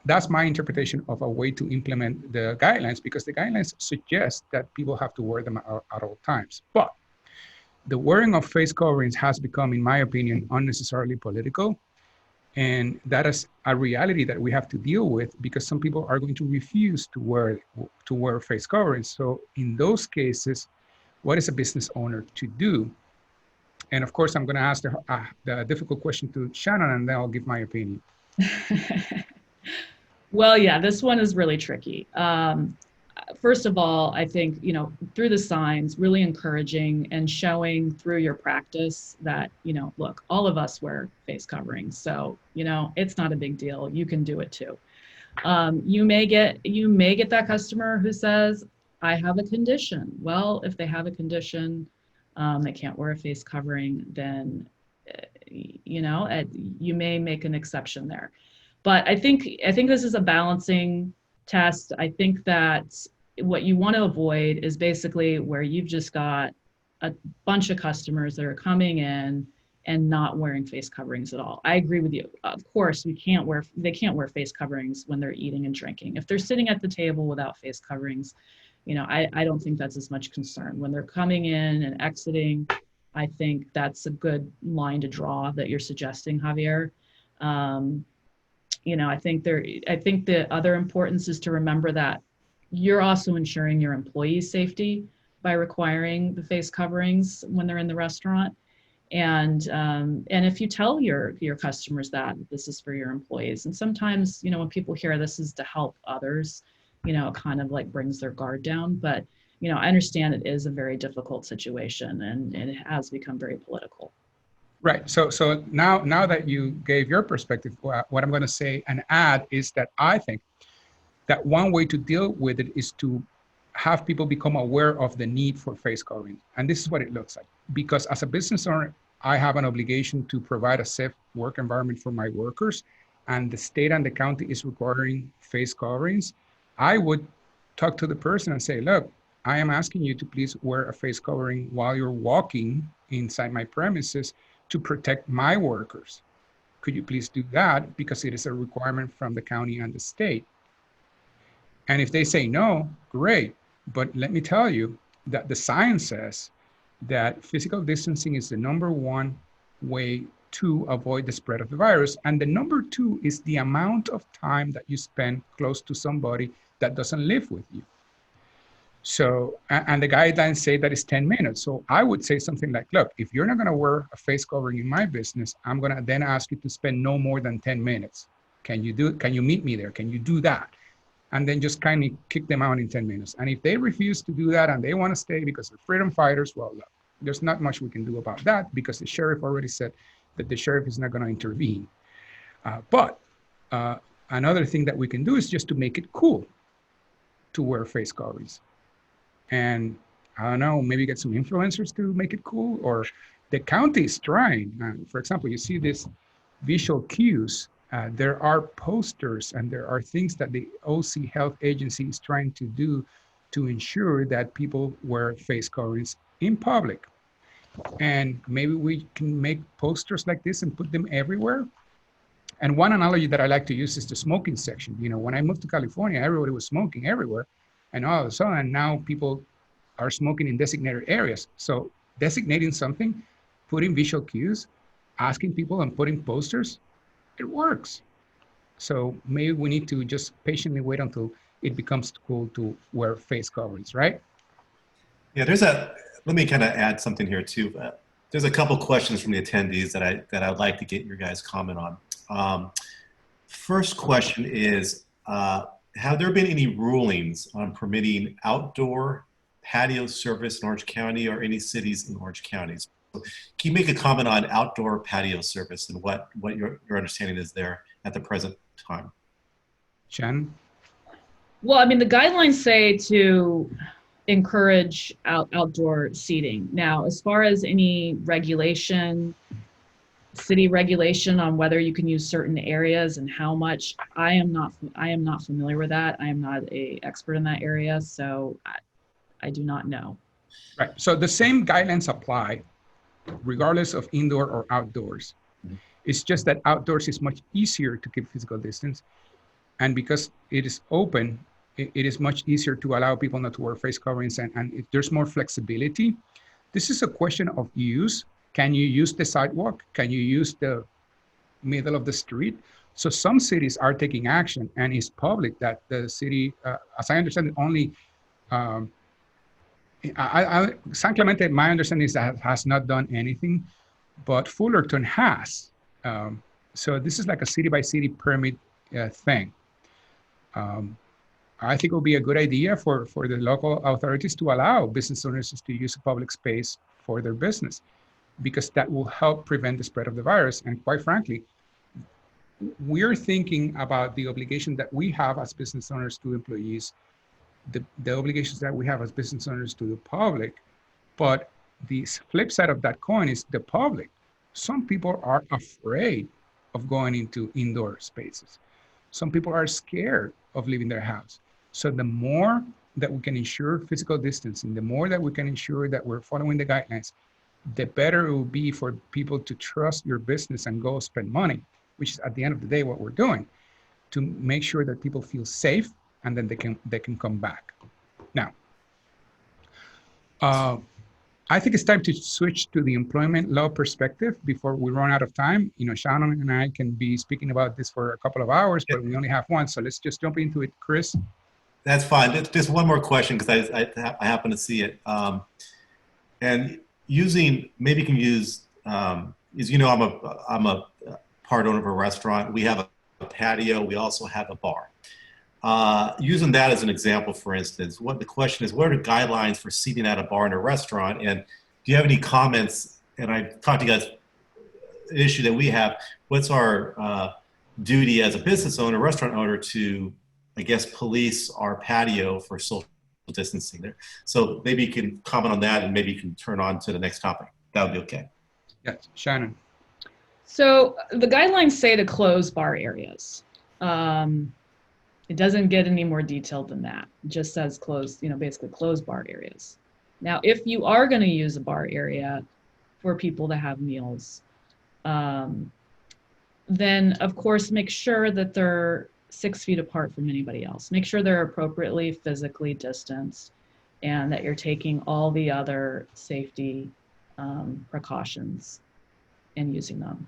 [SPEAKER 1] That's my interpretation of a way to implement the guidelines, because the guidelines suggest that people have to wear them at all times. But the wearing of face coverings has become, in my opinion, unnecessarily political. And that is a reality that we have to deal with because some people are going to refuse to wear face coverings. So in those cases, what is a business owner to do? And of course, I'm going to ask the difficult question to Shannon, and then I'll give my opinion.
[SPEAKER 3] Well, yeah, this one is really tricky. First of all, I think, through the signs, really encouraging and showing through your practice that, look, all of us wear face coverings. So, it's not a big deal. You can do it too. You may get that customer who says, I have a condition. Well, if they have a condition, they can't wear a face covering, then, you may make an exception there. But I think this is a balancing test. I think that what you want to avoid is basically where you've just got a bunch of customers that are coming in and not wearing face coverings at all. I agree with you. Of course, they can't wear face coverings when they're eating and drinking. If they're sitting at the table without face coverings, I don't think that's as much concern. When they're coming in and exiting, I think that's a good line to draw that you're suggesting, Javier. I think the other importance is to remember that you're also ensuring your employees' safety by requiring the face coverings when they're in the restaurant. And if you tell your customers that this is for your employees, and sometimes, when people hear this is to help others, it kind of like brings their guard down. But, I understand it is a very difficult situation and it has become very political.
[SPEAKER 1] Right. So now that you gave your perspective, what I'm going to say and add is that I think that one way to deal with it is to have people become aware of the need for face covering. And this is what it looks like. Because as a business owner, I have an obligation to provide a safe work environment for my workers, and the state and the county is requiring face coverings. I would talk to the person and say, look, I am asking you to please wear a face covering while you're walking inside my premises to protect my workers. Could you please do that? Because it is a requirement from the county and the state. And if they say no, great. But let me tell you that the science says that physical distancing is the #1 way to avoid the spread of the virus. And the #2 is the amount of time that you spend close to somebody that doesn't live with you. So, and the guidelines say that it's 10 minutes. So I would say something like, look, if you're not going to wear a face covering in my business, I'm going to then ask you to spend no more than 10 minutes. Can you meet me there? Can you do that? And then just kind of kick them out in 10 minutes. And if they refuse to do that and they want to stay because they're freedom fighters, well, look, there's not much we can do about that because the sheriff already said that the sheriff is not going to intervene. But another thing that we can do is just to make it cool to wear face coverings. And I don't know, maybe get some influencers to make it cool, or the county is trying. For example, you see this visual cues. There are posters and there are things that the OC Health Agency is trying to do to ensure that people wear face coverings in public. And maybe we can make posters like this and put them everywhere. And one analogy that I like to use is the smoking section. When I moved to California, everybody was smoking everywhere. And all of a sudden, now people are smoking in designated areas. So designating something, putting visual cues, asking people and putting posters, it works. So maybe we need to just patiently wait until it becomes cool to wear face coverings, right?
[SPEAKER 2] Yeah, let me kind of add something here too. There's a couple questions from the attendees that I'd like to get your guys' comment on. First question is, have there been any rulings on permitting outdoor patio service in Orange County or any cities in Orange County? So can you make a comment on outdoor patio service and what your understanding is there at the present time?
[SPEAKER 1] Shannon?
[SPEAKER 3] Well, I mean, the guidelines say to encourage outdoor seating. Now, as far as any regulation, city regulation on whether you can use certain areas and how much, I am not familiar with that. I am not an expert in that area, so I do not know.
[SPEAKER 1] Right. So the same guidelines apply regardless of indoor or outdoors. Mm-hmm. It's just that outdoors is much easier to keep physical distance. And because it is open, it is much easier to allow people not to wear face coverings, and there's more flexibility. This is a question of use. Can you use the sidewalk? Can you use the middle of the street. So some cities are taking action, and it's public that the city, as I understand it, only San Clemente, my understanding is that has not done anything, but Fullerton has. So this is like a city by city permit thing. I think it would be a good idea for the local authorities to allow business owners to use a public space for their business, because that will help prevent the spread of the virus. And quite frankly, we're thinking about the obligation that we have as business owners to employees, the obligations that we have as business owners to the public. But the flip side of that coin is the public. Some people are afraid of going into indoor spaces. Some people are scared of leaving their house. So the more that we can ensure physical distancing, the more that we can ensure that we're following the guidelines, the better it will be for people to trust your business and go spend money, which is at the end of the day what we're doing, to make sure that people feel safe and then they can come back. Now, I think it's time to switch to the employment law perspective before we run out of time. You know, Shannon and I can be speaking about this for a couple of hours, but we only have one. So let's just jump into it, Chris.
[SPEAKER 2] That's fine. Just one more question, because I happen to see it. And maybe you can use, as you know, I'm a part owner of a restaurant. We have a patio. We also have a bar. Using that as an example, for instance, the question is, what are the guidelines for seating at a bar in a restaurant? And do you have any comments? And I talked to you guys, an issue that we have, what's our duty as a business owner, restaurant owner, to, I guess, police our patio for social distancing there? So maybe you can comment on that, and maybe you can turn on to the next topic. That would be okay.
[SPEAKER 1] Yes, Shannon.
[SPEAKER 3] So the guidelines say to close bar areas. It doesn't get any more detailed than that. It just says close, basically close bar areas. Now, if you are going to use a bar area for people to have meals, then of course make sure that they're 6 feet apart from anybody else. Make sure they're appropriately physically distanced, and that you're taking all the other safety precautions and using them.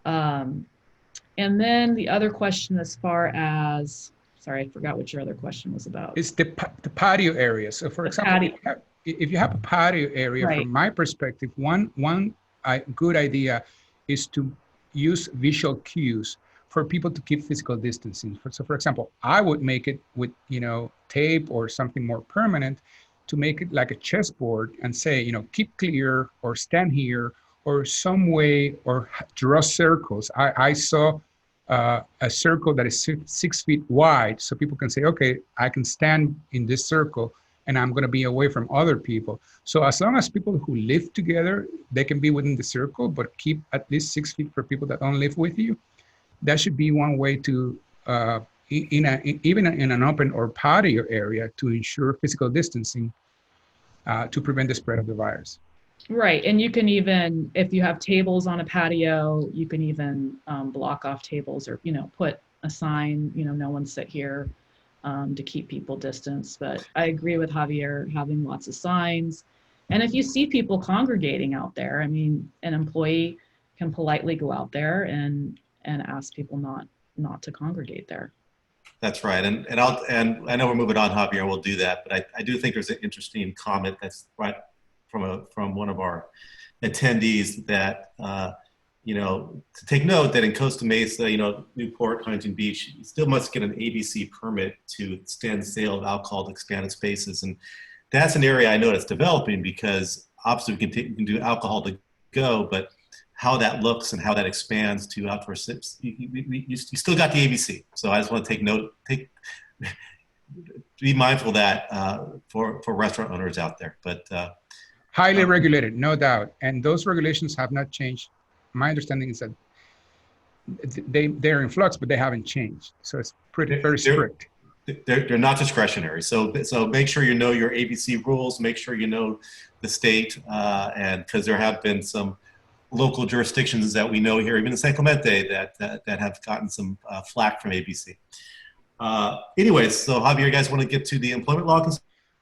[SPEAKER 3] And then the other question, as far as, sorry, I forgot what your other question was about.
[SPEAKER 1] It's the patio area. So for example, if you have a patio area,
[SPEAKER 3] right,
[SPEAKER 1] from my perspective, one good idea is to use visual cues for people to keep physical distancing. So for example, I would make it with, tape or something more permanent, to make it like a chessboard and say, keep clear, or stand here, or some way, or draw circles. I saw a circle that is 6 feet wide, so people can say, okay, I can stand in this circle and I'm going to be away from other people. So as long as people who live together, they can be within the circle, but keep at least 6 feet for people that don't live with you. That should be one way to, even in an open or patio area, to ensure physical distancing to prevent the spread of the virus.
[SPEAKER 3] Right, and you can even, if you have tables on a patio, you can even block off tables, or put a sign, no one sit here, to keep people distanced. But I agree with Javier, having lots of signs. And if you see people congregating out there, an employee can politely go out there and ask people not to congregate there.
[SPEAKER 2] That's right, and I know we're moving on, Javier. We'll do that, but I do think there's an interesting comment that's right from one of our attendees, that to take note that in Costa Mesa, Newport, Huntington Beach, you still must get an ABC permit to extend sale of alcohol to expanded spaces, and that's an area I know that's developing, because obviously we can do alcohol to go, but how that looks and how that expands to outdoor sips, you still got the ABC. So I just want to be mindful of that for restaurant owners out there. But
[SPEAKER 1] highly regulated, no doubt. And those regulations have not changed. My understanding is that they're in flux, but they haven't changed. So it's very strict.
[SPEAKER 2] They're not discretionary. So make sure you know your ABC rules, make sure you know the state, and because there have been some local jurisdictions that we know here, even in San Clemente, that have gotten some flack from ABC. Anyways, so Javier, you guys want to get to the employment law?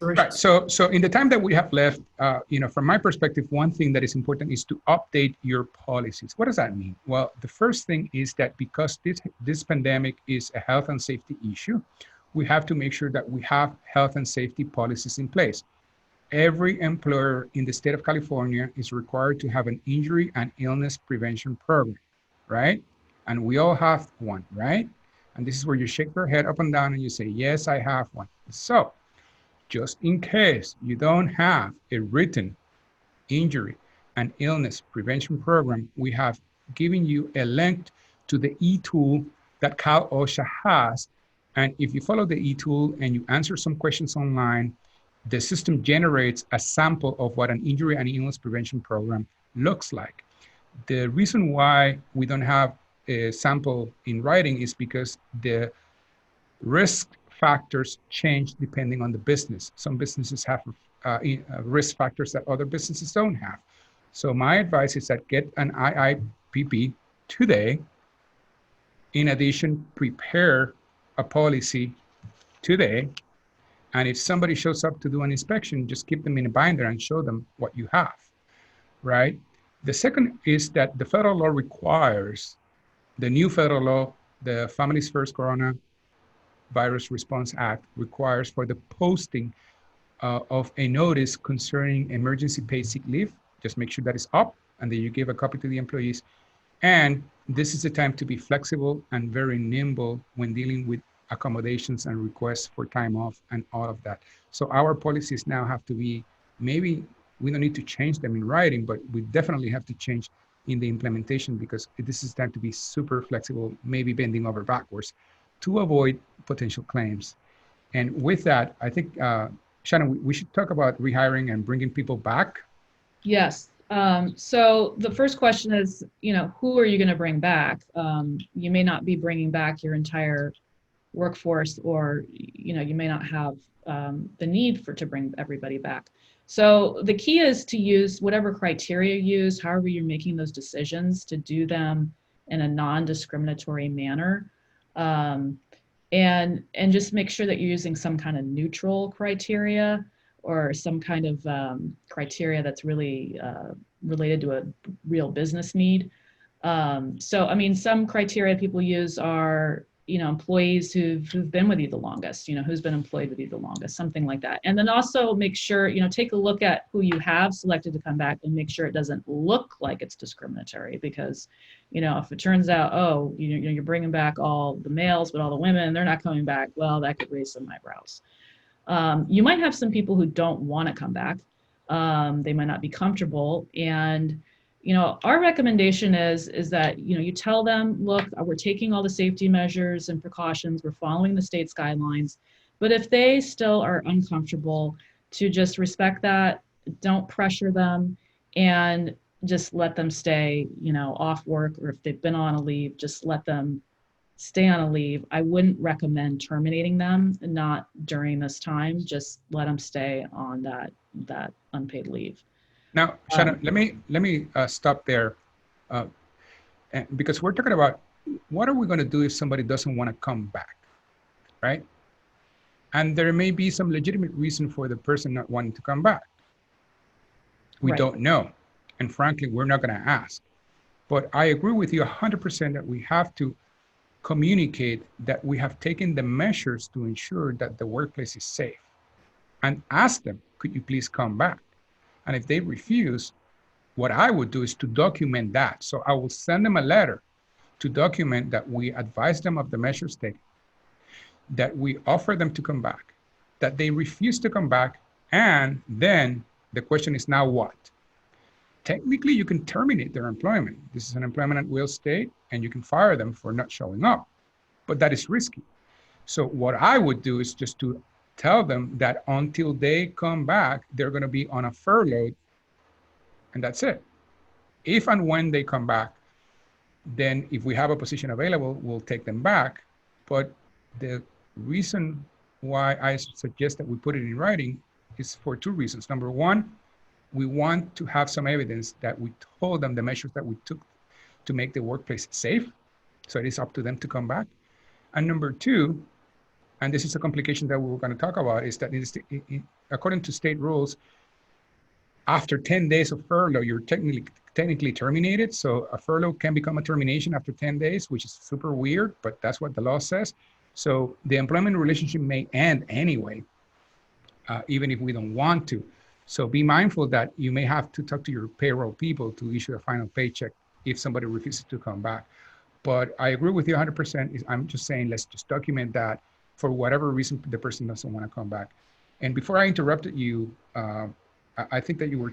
[SPEAKER 1] Right. So in the time that we have left, from my perspective, one thing that is important is to update your policies. What does that mean? Well, the first thing is that because this pandemic is a health and safety issue, we have to make sure that we have health and safety policies in place. Every employer in the state of California is required to have an injury and illness prevention program, right? And we all have one, right? And this is where you shake your head up and down and you say, yes, I have one. So just in case you don't have a written injury and illness prevention program, we have given you a link to the e-tool that Cal OSHA has. And if you follow the e-tool and you answer some questions online, the system generates a sample of what an injury and illness prevention program looks like. The reason why we don't have a sample in writing is because the risk factors change depending on the business. Some businesses have risk factors that other businesses don't have. So my advice is that get an IIPP today. In addition, prepare a policy today. And if somebody shows up to do an inspection, just keep them in a binder and show them what you have, right? The second is that the federal law requires, the new federal law, the Families First Coronavirus Response Act requires for the posting of a notice concerning emergency paid sick leave. Just make sure that is up and then you give a copy to the employees. And this is the time to be flexible and very nimble when dealing with accommodations and requests for time off and all of that. So our policies now have to be, maybe we don't need to change them in writing, but we definitely have to change in the implementation because this is time to be super flexible, maybe bending over backwards to avoid potential claims. And with that, I think, Shannon, we should talk about rehiring and bringing people back.
[SPEAKER 3] Yes. So the first question is, who are you going to bring back? You may not be bringing back your entire workforce, or you may not have the need to bring everybody back. So the key is to use whatever criteria you use, however you're making those decisions, to do them in a non-discriminatory manner, and just make sure that you're using some kind of neutral criteria or some kind of criteria that's really related to a real business need. So I mean, some criteria people use are employees who've been with you the longest, who's been employed with you the longest, something like that. And then also make sure, take a look at who you have selected to come back and make sure it doesn't look like it's discriminatory, because, if it turns out, oh, you're bringing back all the males, but all the women, they're not coming back, well, that could raise some eyebrows. You might have some people who don't want to come back. They might not be comfortable. And our recommendation is that, you tell them, look, we're taking all the safety measures and precautions, we're following the state's guidelines, but if they still are uncomfortable, to just respect that, don't pressure them, and just let them stay, off work, or if they've been on a leave, just let them stay on a leave. I wouldn't recommend terminating them, not during this time, just let them stay on that unpaid leave.
[SPEAKER 1] Now, Shannon, let me stop there, because we're talking about what are we going to do if somebody doesn't want to come back, right? And there may be some legitimate reason for the person not wanting to come back. We don't know, and frankly, we're not going to ask. But I agree with you 100% that we have to communicate that we have taken the measures to ensure that the workplace is safe, and ask them, could you please come back? And if they refuse, what I would do is to document that. So I will send them a letter to document that we advise them of the measures taken, that we offer them to come back, that they refuse to come back, and then the question is, now what? Technically, you can terminate their employment. This is an employment at will state, and you can fire them for not showing up, but that is risky. So what I would do is just to tell them that until they come back, they're going to be on a furlough, and that's it. If and when they come back, then if we have a position available, we'll take them back. But the reason why I suggest that we put it in writing is for two reasons. Number one, we want to have some evidence that we told them the measures that we took to make the workplace safe. So it is up to them to come back. And number two, and this is a complication that we were going to talk about, is that according to state rules, after 10 days of furlough, you're technically terminated. So a furlough can become a termination after 10 days, which is super weird, but that's what the law says. So the employment relationship may end anyway, even if we don't want to. So be mindful that you may have to talk to your payroll people to issue a final paycheck if somebody refuses to come back. But I agree with you 100%. I'm just saying, let's just document that for whatever reason the person doesn't want to come back. And before I interrupted you, I think that you were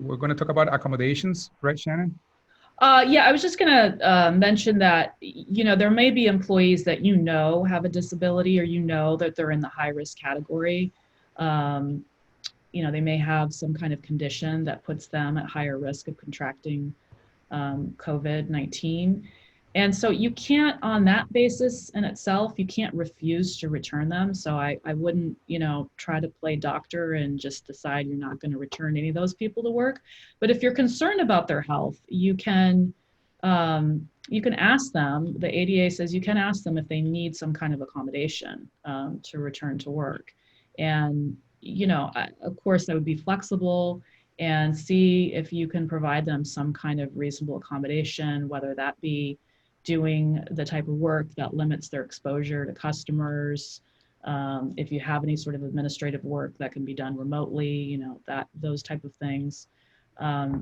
[SPEAKER 1] we're going to talk about accommodations, right, Shannon?
[SPEAKER 3] Yeah, I was just going to mention that, there may be employees that have a disability, or that they're in the high risk category. They may have some kind of condition that puts them at higher risk of contracting COVID-19. And so you can't, on that basis in itself, you can't refuse to return them. So I wouldn't, try to play doctor and just decide you're not going to return any of those people to work. But if you're concerned about their health, you can ask them. The ADA says you can ask them if they need some kind of accommodation to return to work. And, of course, that would be flexible, and see if you can provide them some kind of reasonable accommodation, whether that be doing the type of work that limits their exposure to customers. If you have any sort of administrative work that can be done remotely, those type of things.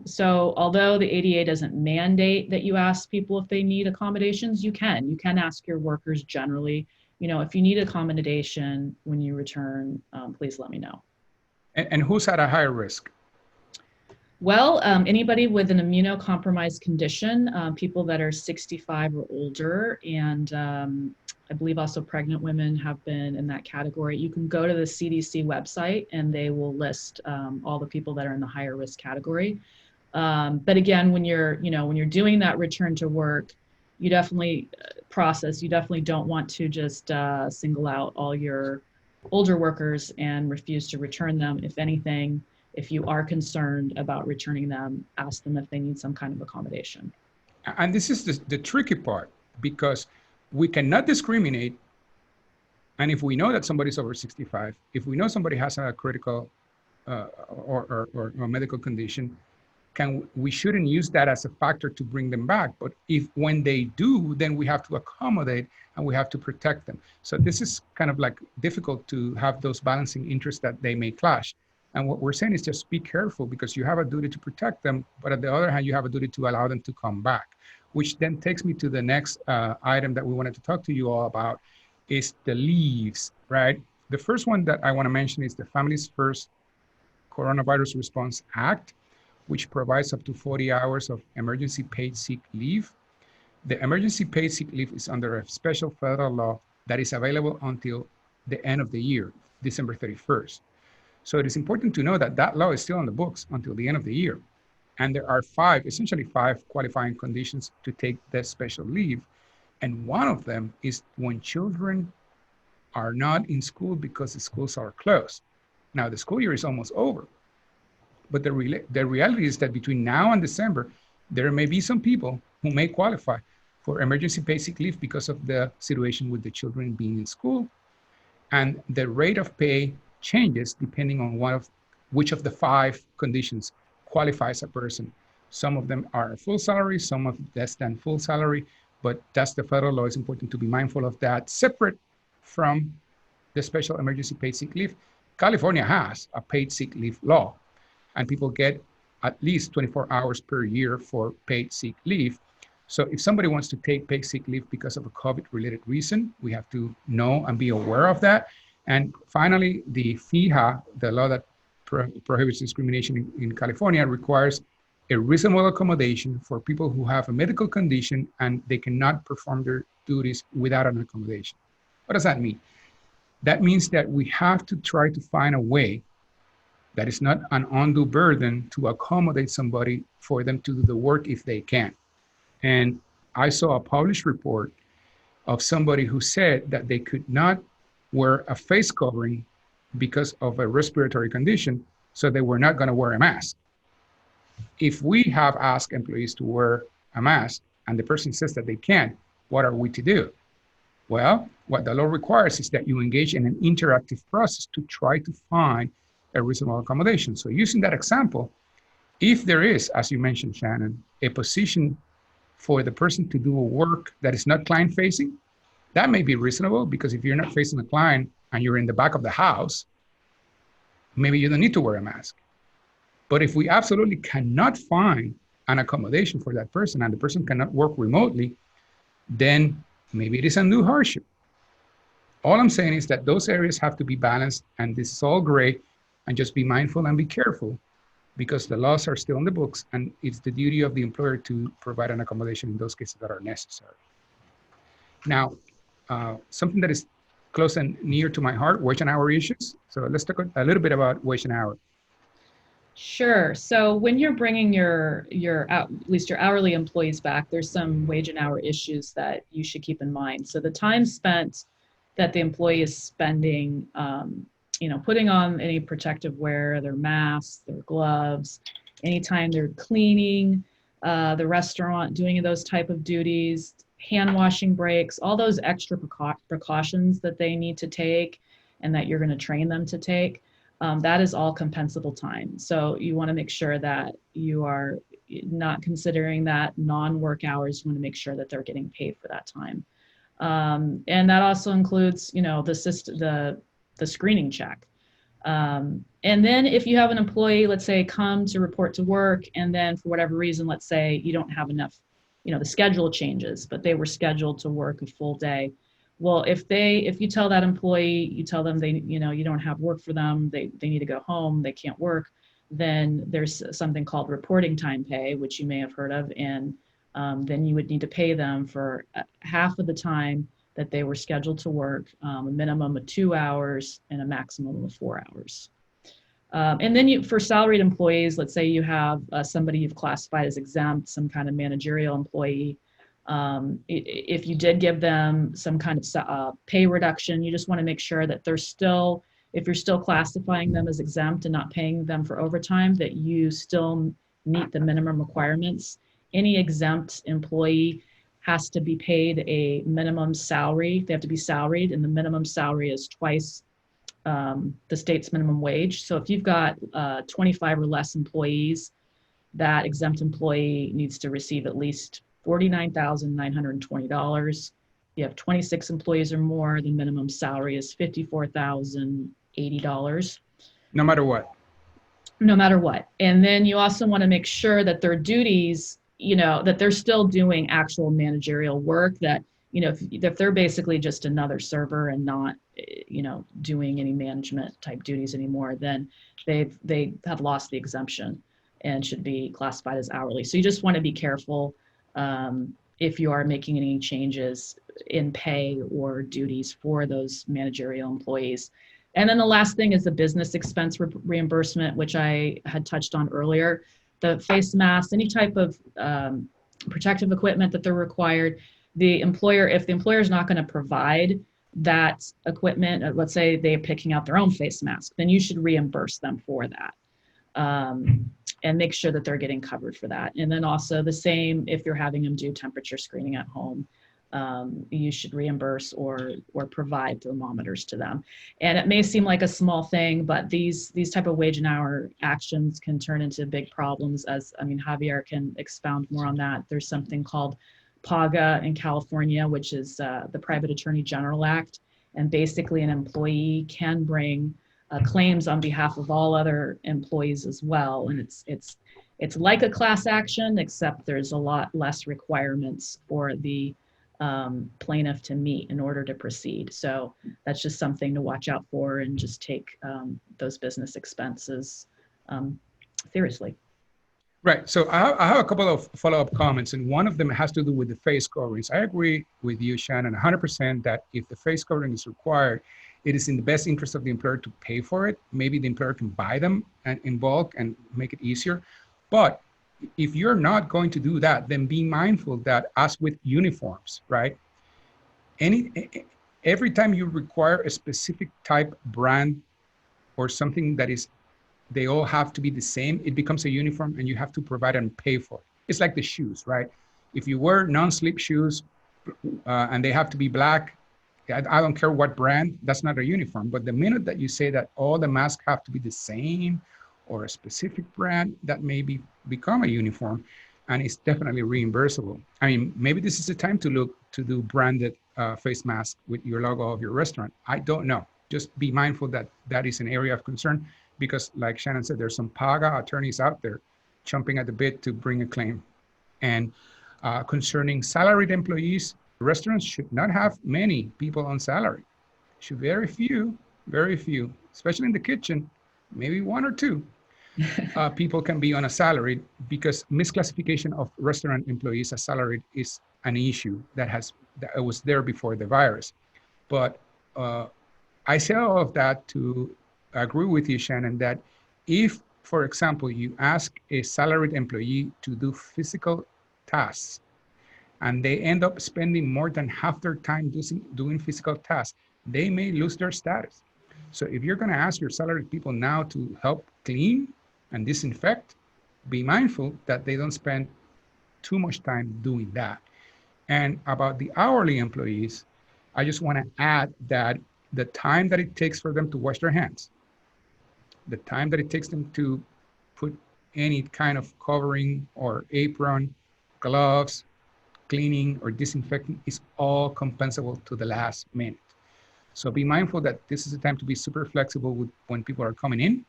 [SPEAKER 3] So although the ADA doesn't mandate that you ask people if they need accommodations, you can ask your workers generally, if you need accommodation when you return, please let me know.
[SPEAKER 1] And who's at a higher risk?
[SPEAKER 3] Well, anybody with an immunocompromised condition, people that are 65 or older, and I believe also pregnant women have been in that category. You can go to the CDC website and they will list all the people that are in the higher risk category. But again, when you're doing that return to work, you definitely don't want to just single out all your older workers and refuse to return them. If anything, if you are concerned about returning them, ask them if they need some kind of accommodation.
[SPEAKER 1] And this is the tricky part, because we cannot discriminate. And if we know that somebody's over 65, if we know somebody has a critical or a medical condition, we shouldn't use that as a factor to bring them back. But when they do, then we have to accommodate and we have to protect them. So this is kind of like difficult to have those balancing interests that they may clash. And what we're saying is just be careful, because you have a duty to protect them, but on the other hand, you have a duty to allow them to come back, which then takes me to the next item that we wanted to talk to you all about, is the leaves, right? The first one that I want to mention is the Families First Coronavirus Response Act, which provides up to 40 hours of emergency paid sick leave. The emergency paid sick leave is under a special federal law that is available until the end of the year, December 31st. So it is important to know that that law is still on the books until the end of the year. And there are essentially five qualifying conditions to take that special leave. And one of them is when children are not in school because the schools are closed. Now, the school year is almost over. But the reality is that between now and December, there may be some people who may qualify for emergency paid sick leave because of the situation with the children being in school. And the rate of pay changes depending on which of the five conditions qualifies a person. Some of them are full salary, some of less than full salary, but that's the federal law. It's important to be mindful of that. Separate from the special emergency paid sick leave, California has a paid sick leave law, and people get at least 24 hours per year for paid sick leave. So if somebody wants to take paid sick leave because of a COVID-related reason, we have to know and be aware of that. And finally, the FEHA, the law that prohibits discrimination in California, requires a reasonable accommodation for people who have a medical condition and they cannot perform their duties without an accommodation. What does that mean? That means that we have to try to find a way that is not an undue burden to accommodate somebody for them to do the work if they can. And I saw a published report of somebody who said that they could not wear a face covering because of a respiratory condition, so they were not going to wear a mask. If we have asked employees to wear a mask and the person says that they can't, what are we to do? Well, what the law requires is that you engage in an interactive process to try to find a reasonable accommodation. So using that example, if there is, as you mentioned, Shannon, a position for the person to do a work that is not client facing, that may be reasonable, because if you're not facing the client and you're in the back of the house, maybe you don't need to wear a mask. But if we absolutely cannot find an accommodation for that person and the person cannot work remotely, then maybe it is undue hardship. All I'm saying is that those areas have to be balanced, and this is all great, and just be mindful and be careful, because the laws are still in the books, and it's the duty of the employer to provide an accommodation in those cases that are necessary. Now, something that is close and near to my heart, wage and hour issues. So let's talk a little bit about wage and hour.
[SPEAKER 3] Sure. So when you're bringing your at least your hourly employees back, there's some wage and hour issues that you should keep in mind. So the time spent that the employee is spending, putting on any protective wear, their masks, their gloves, anytime they're cleaning the restaurant, doing those type of duties, hand washing breaks, all those extra precautions that they need to take and that you're going to train them to take. That is all compensable time. So you want to make sure that you are not considering that non-work hours. You want to make sure that they're getting paid for that time. And that also includes, the screening check. And then if you have an employee, let's say, come to report to work, and then for whatever reason, let's say you don't have enough, the schedule changes, but they were scheduled to work a full day. Well, if you tell that employee, you tell them you don't have work for them, they need to go home, they can't work, then there's something called reporting time pay, which you may have heard of, and then you would need to pay them for half of the time that they were scheduled to work, a minimum of 2 hours and a maximum of 4 hours. And then for salaried employees, let's say you have somebody you've classified as exempt, some kind of managerial employee. If you did give them some kind of pay reduction, you just want to make sure that if you're still classifying them as exempt and not paying them for overtime, that you still meet the minimum requirements. Any exempt employee has to be paid a minimum salary. They have to be salaried, and the minimum salary is twice the state's minimum wage. So if you've got 25 or less employees, that exempt employee needs to receive at least $49,920. You have 26 employees or more, the minimum salary is $54,080.
[SPEAKER 1] No matter what.
[SPEAKER 3] No matter what. And then you also want to make sure that their duties, that they're still doing actual managerial work, that, if they're basically just another server and not, doing any management type duties anymore, then they have lost the exemption and should be classified as hourly. So you just want to be careful if you are making any changes in pay or duties for those managerial employees. And then the last thing is the business expense reimbursement, which I had touched on earlier. The face masks, any type of protective equipment that they're required, if the employer is not going to provide that equipment, let's say they're picking out their own face mask, then you should reimburse them for that. And make sure that they're getting covered for that. And then also the same if you're having them do temperature screening at home, you should reimburse or provide thermometers to them. And it may seem like a small thing, but these type of wage and hour actions can turn into big problems. Javier can expound more on that. There's something called PAGA in California, which is the Private Attorney General Act. And basically an employee can bring claims on behalf of all other employees as well. And it's like a class action, except there's a lot less requirements for the plaintiff to meet in order to proceed. So that's just something to watch out for, and just take those business expenses seriously.
[SPEAKER 1] Right. So I have a couple of follow-up comments, and one of them has to do with the face coverings. I agree with you, Shannon, 100% that if the face covering is required, it is in the best interest of the employer to pay for it. Maybe the employer can buy them in bulk and make it easier. But if you're not going to do that, then be mindful that, as with uniforms, right? Every time you require a specific type, brand, or something that is, they all have to be the same, it becomes a uniform and you have to provide and pay for it. It's like the shoes, right? If you wear non-slip shoes and they have to be black, I don't care what brand, that's not a uniform. But the minute that you say that all the masks have to be the same or a specific brand, that may become a uniform, and it's definitely reimbursable. I mean, maybe this is the time to look to do branded face masks with your logo of your restaurant. I don't know. Just be mindful that that is an area of concern, because like Shannon said, there's some PAGA attorneys out there chomping at the bit to bring a claim. And concerning salaried employees, restaurants should not have many people on salary. Should very few, especially in the kitchen, maybe one or two people can be on a salary, because misclassification of restaurant employees as salaried is an issue that was there before the virus. But I say all of that to agree with you, Shannon, that if, for example, you ask a salaried employee to do physical tasks and they end up spending more than half their time doing physical tasks, they may lose their status. So if you're going to ask your salaried people now to help clean and disinfect, be mindful that they don't spend too much time doing that. And about the hourly employees, I just want to add that the time that it takes for them to wash their hands, the time that it takes them to put any kind of covering or apron, gloves, cleaning or disinfecting is all compensable to the last minute. So be mindful that this is a time to be super flexible with when people are coming in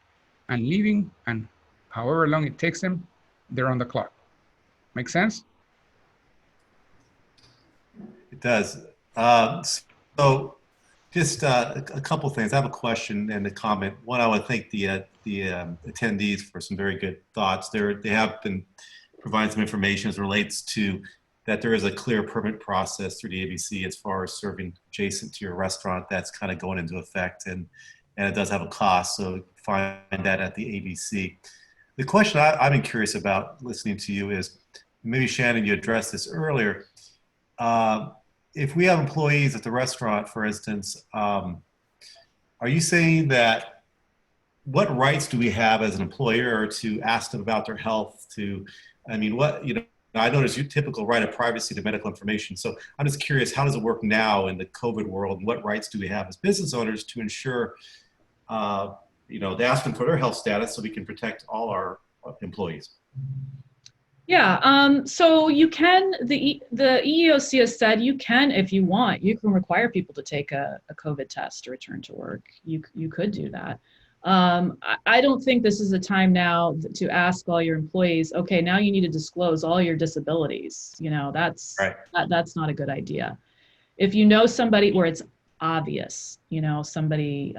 [SPEAKER 1] and leaving, and however long it takes them, they're on the clock. Make sense?
[SPEAKER 2] It does. So just a couple things. I have a question and a comment. One, I would thank the attendees for some very good thoughts. They have been providing some information as relates to that there is a clear permit process through the ABC as far as serving adjacent to your restaurant. That's kind of going into effect, and it does have a cost. So find that at the ABC. The question I've been curious about listening to you is, maybe Shannon, you addressed this earlier. If we have employees at the restaurant, for instance, are you saying that what rights do we have as an employer to ask them about their health? I know there's your typical right of privacy to medical information. So I'm just curious, how does it work now in the COVID world? And what rights do we have as business owners to ensure, they ask them for their health status so we can protect all our employees?
[SPEAKER 3] Yeah, so you can, the EEOC has said you can, if you want, you can require people to take a COVID test to return to work. You could do that. I don't think this is a time now to ask all your employees, okay, now you need to disclose all your disabilities. That's
[SPEAKER 2] right.
[SPEAKER 3] That's not a good idea. If you know somebody where it's obvious, somebody,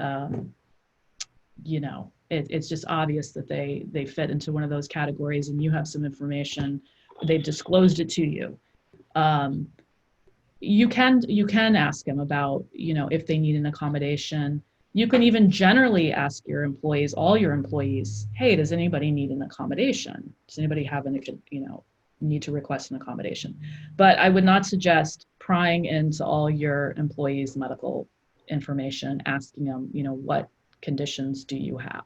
[SPEAKER 3] it's just obvious that they fit into one of those categories, and you have some information, they've disclosed it to you. You can ask them about, if they need an accommodation. You can even generally ask your employees, all your employees, hey, does anybody need an accommodation? Does anybody have need to request an accommodation? But I would not suggest prying into all your employees' medical information, asking them, what conditions do you have?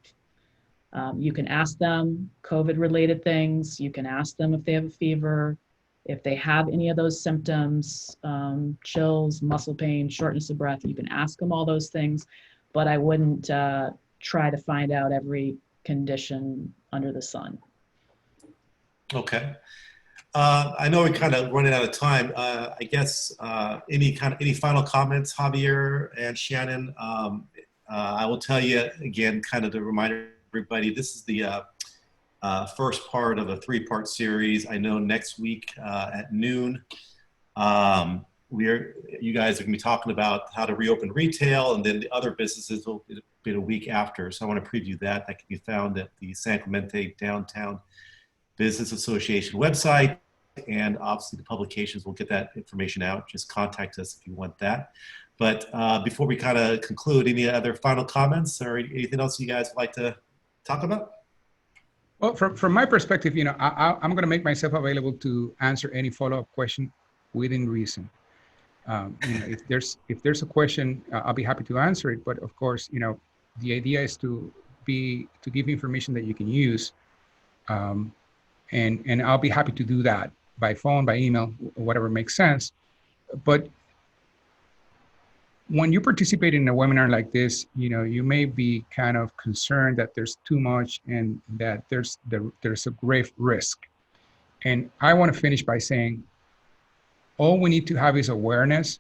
[SPEAKER 3] You can ask them COVID-related things. You can ask them if they have a fever, if they have any of those symptoms, chills, muscle pain, shortness of breath. You can ask them all those things, but I wouldn't try to find out every condition under the sun.
[SPEAKER 2] Okay. I know we're kind of running out of time. I guess any final comments, Javier and Shannon? I will tell you again, kind of to remind everybody, this is the first part of a 3-part series. I know next week at noon, you guys are going to be talking about how to reopen retail, and then the other businesses will be a week after. So I want to preview that. That can be found at the San Clemente Downtown Business Association website, and obviously the publications will get that information out. Just contact us if you want that. But before we kind of conclude, any other final comments or anything else you guys would like to talk about?
[SPEAKER 1] Well, from my perspective, I'm going to make myself available to answer any follow-up question within reason. If there's a question, I'll be happy to answer it. But of course, the idea is to give information that you can use, and I'll be happy to do that by phone, by email, whatever makes sense. But when you participate in a webinar like this, you may be kind of concerned that there's too much and that there's a grave risk. And I want to finish by saying, all we need to have is awareness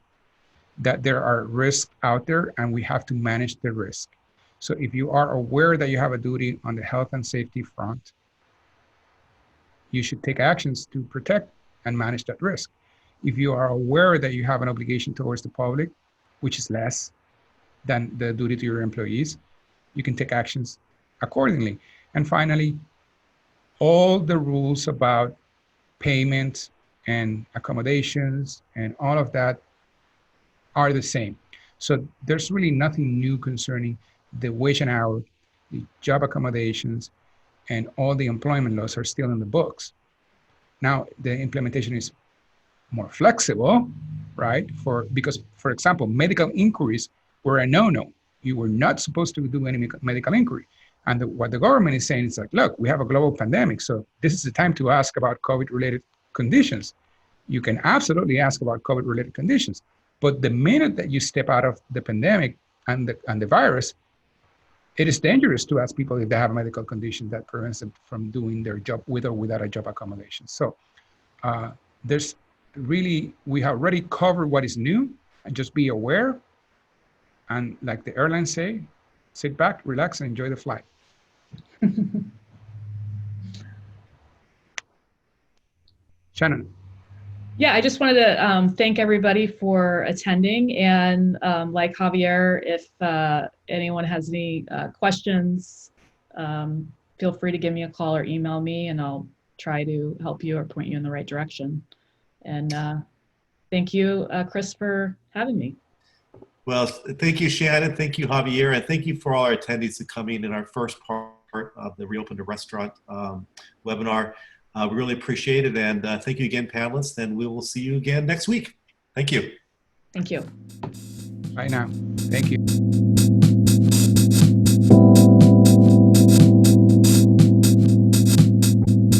[SPEAKER 1] that there are risks out there and we have to manage the risk. So if you are aware that you have a duty on the health and safety front, you should take actions to protect and manage that risk. If you are aware that you have an obligation towards the public, which is less than the duty to your employees, you can take actions accordingly. And finally, all the rules about payment and accommodations and all of that are the same. So there's really nothing new concerning the wage and hour, the job accommodations, and all the employment laws are still in the books. Now, the implementation is more flexible, right? Because, for example, medical inquiries were a no-no. You were not supposed to do any medical inquiry. And what the government is saying is like, look, we have a global pandemic, so this is the time to ask about COVID-related conditions. You can absolutely ask about COVID-related conditions. But the minute that you step out of the pandemic and the virus, it is dangerous to ask people if they have a medical condition that prevents them from doing their job with or without a job accommodation. So there's really, we have already covered what is new, and just be aware. And like the airlines say, sit back, relax, and enjoy the flight. Shannon.
[SPEAKER 3] Yeah, I just wanted to thank everybody for attending. And like Javier, if anyone has any questions, feel free to give me a call or email me, and I'll try to help you or point you in the right direction. And thank you, Chris, for having me.
[SPEAKER 2] Well, thank you, Shannon. Thank you, Javier. And thank you for all our attendees that coming in our first part of the Reopen the Restaurant webinar. We really appreciate it. And thank you again, panelists. And we will see you again next week. Thank you.
[SPEAKER 3] Thank you.
[SPEAKER 1] Bye now. Thank you.